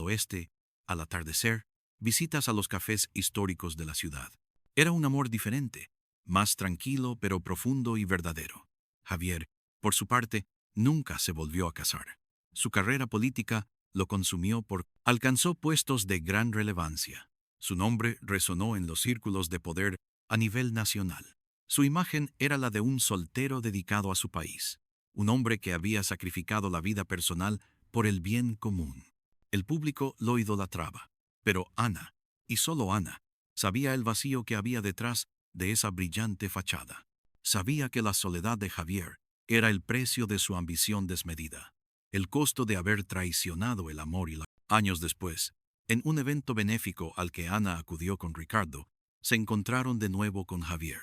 Oeste, al atardecer, visitas a los cafés históricos de la ciudad. Era un amor diferente, más tranquilo pero profundo y verdadero. Javier, por su parte, nunca se volvió a casar. Su carrera política lo consumió alcanzó puestos de gran relevancia. Su nombre resonó en los círculos de poder a nivel nacional. Su imagen era la de un soltero dedicado a su país, un hombre que había sacrificado la vida personal por el bien común. El público lo idolatraba, pero Ana, y solo Ana, sabía el vacío que había detrás de esa brillante fachada. Sabía que la soledad de Javier era el precio de su ambición desmedida, el costo de haber traicionado el amor y la... Años después, en un evento benéfico al que Ana acudió con Ricardo, se encontraron de nuevo con Javier.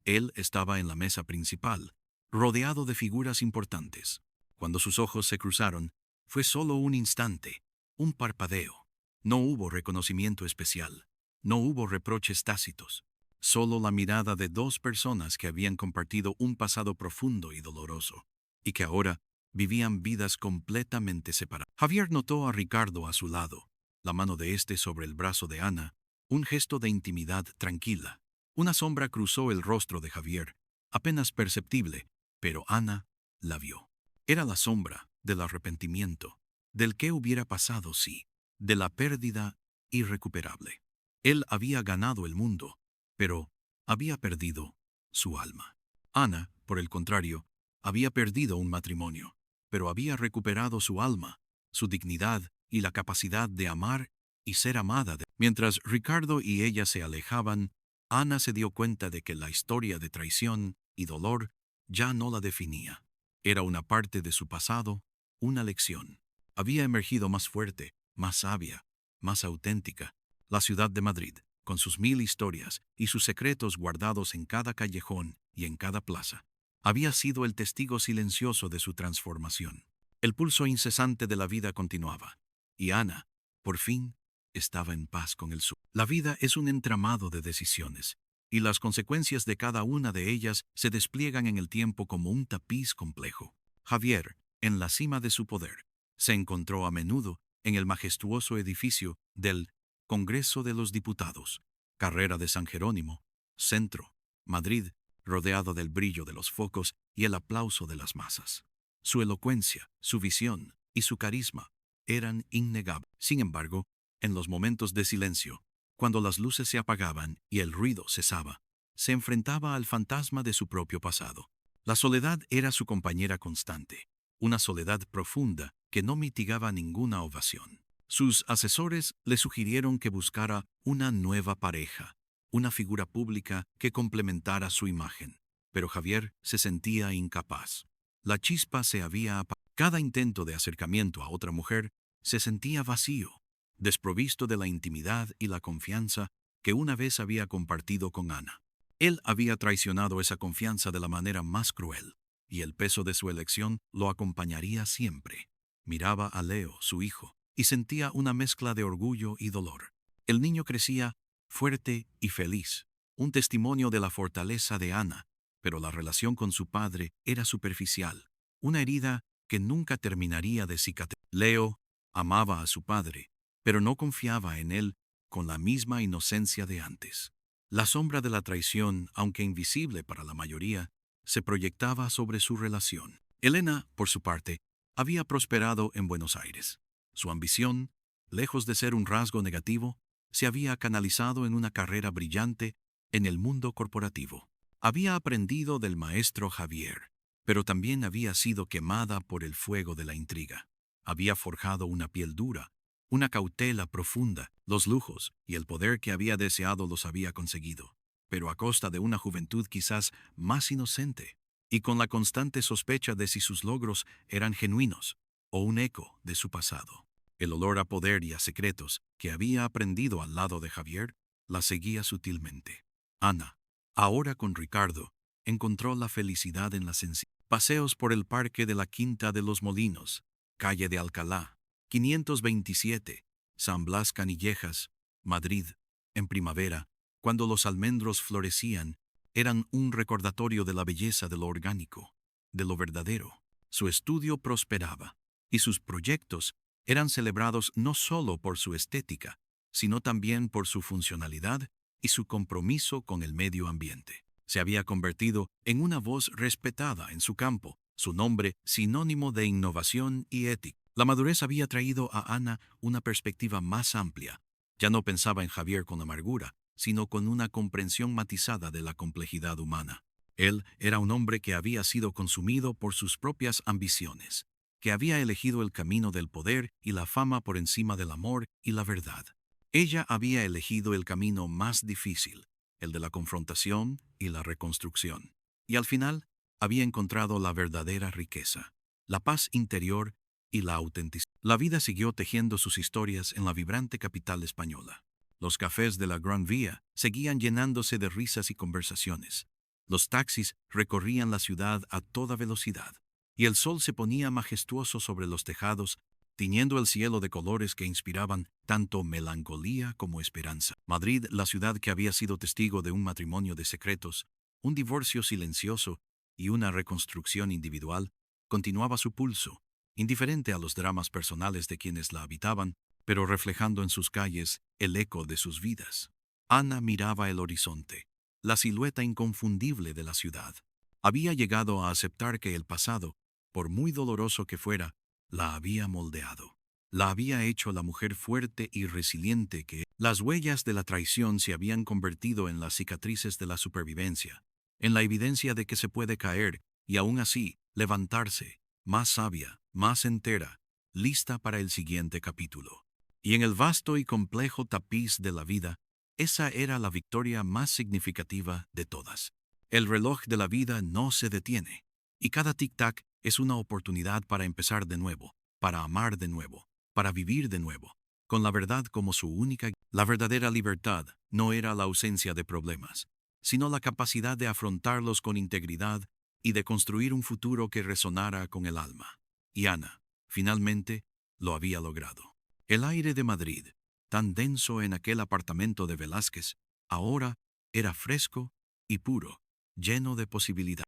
Él estaba en la mesa principal, rodeado de figuras importantes. Cuando sus ojos se cruzaron, fue solo un instante, un parpadeo. No hubo reconocimiento especial, no hubo reproches tácitos, solo la mirada de dos personas que habían compartido un pasado profundo y doloroso, y que ahora vivían vidas completamente separadas. Javier notó a Ricardo a su lado, la mano de éste sobre el brazo de Ana, un gesto de intimidad tranquila. Una sombra cruzó el rostro de Javier, apenas perceptible, pero Ana la vio. Era la sombra del arrepentimiento, del qué hubiera pasado si, de la pérdida irrecuperable. Él había ganado el mundo, pero había perdido su alma. Ana, por el contrario, había perdido un matrimonio, pero había recuperado su alma, su dignidad y la capacidad de amar y ser amada. Mientras Ricardo y ella se alejaban, Ana se dio cuenta de que la historia de traición y dolor ya no la definía. Era una parte de su pasado, una lección. Había emergido más fuerte, más sabia, más auténtica. La ciudad de Madrid, con sus 1000 historias y sus secretos guardados en cada callejón y en cada plaza, había sido el testigo silencioso de su transformación. El pulso incesante de la vida continuaba, y Ana, por fin, estaba en paz con el suyo. La vida es un entramado de decisiones, y las consecuencias de cada una de ellas se despliegan en el tiempo como un tapiz complejo. Javier, en la cima de su poder, Se encontró a menudo en el majestuoso edificio del Congreso de los Diputados, carrera de San Jerónimo, centro, Madrid, rodeado del brillo de los focos y el aplauso de las masas. Su elocuencia, su visión y su carisma eran innegables. Sin embargo, en los momentos de silencio, cuando las luces se apagaban y el ruido cesaba, se enfrentaba al fantasma de su propio pasado. La soledad era su compañera constante, una soledad profunda que no mitigaba ninguna ovación. Sus asesores le sugirieron que buscara una nueva pareja, una figura pública que complementara su imagen, pero Javier se sentía incapaz. La chispa se había apagado. Cada intento de acercamiento a otra mujer se sentía vacío, desprovisto de la intimidad y la confianza que una vez había compartido con Ana. Él había traicionado esa confianza de la manera más cruel, y el peso de su elección lo acompañaría siempre. Miraba a Leo, su hijo, y sentía una mezcla de orgullo y dolor. El niño crecía fuerte y feliz, un testimonio de la fortaleza de Ana, pero la relación con su padre era superficial, una herida que nunca terminaría de cicatrizar. Leo amaba a su padre, pero no confiaba en él con la misma inocencia de antes. La sombra de la traición, aunque invisible para la mayoría, se proyectaba sobre su relación. Elena, por su parte, había prosperado en Buenos Aires. Su ambición, lejos de ser un rasgo negativo, se había canalizado en una carrera brillante en el mundo corporativo. Había aprendido del maestro Javier, pero también había sido quemada por el fuego de la intriga. Había forjado una piel dura, una cautela profunda, los lujos y el poder que había deseado los había conseguido, pero a costa de una juventud quizás más inocente, y con la constante sospecha de si sus logros eran genuinos o un eco de su pasado. El olor a poder y a secretos que había aprendido al lado de Javier la seguía sutilmente. Ana, ahora con Ricardo, encontró la felicidad en la sencillez. Paseos por el parque de la Quinta de los Molinos, calle de Alcalá, 527, San Blas Canillejas, Madrid, en primavera, cuando los almendros florecían, eran un recordatorio de la belleza de lo orgánico, de lo verdadero. Su estudio prosperaba, y sus proyectos eran celebrados no solo por su estética, sino también por su funcionalidad y su compromiso con el medio ambiente. Se había convertido en una voz respetada en su campo, su nombre sinónimo de innovación y ética. La madurez había traído a Ana una perspectiva más amplia. Ya no pensaba en Javier con amargura, sino con una comprensión matizada de la complejidad humana. Él era un hombre que había sido consumido por sus propias ambiciones, que había elegido el camino del poder y la fama por encima del amor y la verdad. Ella había elegido el camino más difícil, el de la confrontación y la reconstrucción. Y al final, había encontrado la verdadera riqueza, la paz interior y la autenticidad. La vida siguió tejiendo sus historias en la vibrante capital española. Los cafés de la Gran Vía seguían llenándose de risas y conversaciones. Los taxis recorrían la ciudad a toda velocidad, y el sol se ponía majestuoso sobre los tejados, tiñendo el cielo de colores que inspiraban tanto melancolía como esperanza. Madrid, la ciudad que había sido testigo de un matrimonio de secretos, un divorcio silencioso y una reconstrucción individual, continuaba su pulso, indiferente a los dramas personales de quienes la habitaban, pero reflejando en sus calles el eco de sus vidas. Ana miraba el horizonte, la silueta inconfundible de la ciudad. Había llegado a aceptar que el pasado, por muy doloroso que fuera, la había moldeado. La había hecho la mujer fuerte y resiliente que las huellas de la traición se habían convertido en las cicatrices de la supervivencia, en la evidencia de que se puede caer y aún así levantarse, más sabia, más entera, lista para el siguiente capítulo. Y en el vasto y complejo tapiz de la vida, esa era la victoria más significativa de todas. El reloj de la vida no se detiene, y cada tic-tac es una oportunidad para empezar de nuevo, para amar de nuevo, para vivir de nuevo, con la verdad como su única guía. La verdadera libertad no era la ausencia de problemas, sino la capacidad de afrontarlos con integridad y de construir un futuro que resonara con el alma. Y Ana, finalmente, lo había logrado. El aire de Madrid, tan denso en aquel apartamento de Velázquez, ahora era fresco y puro, lleno de posibilidades.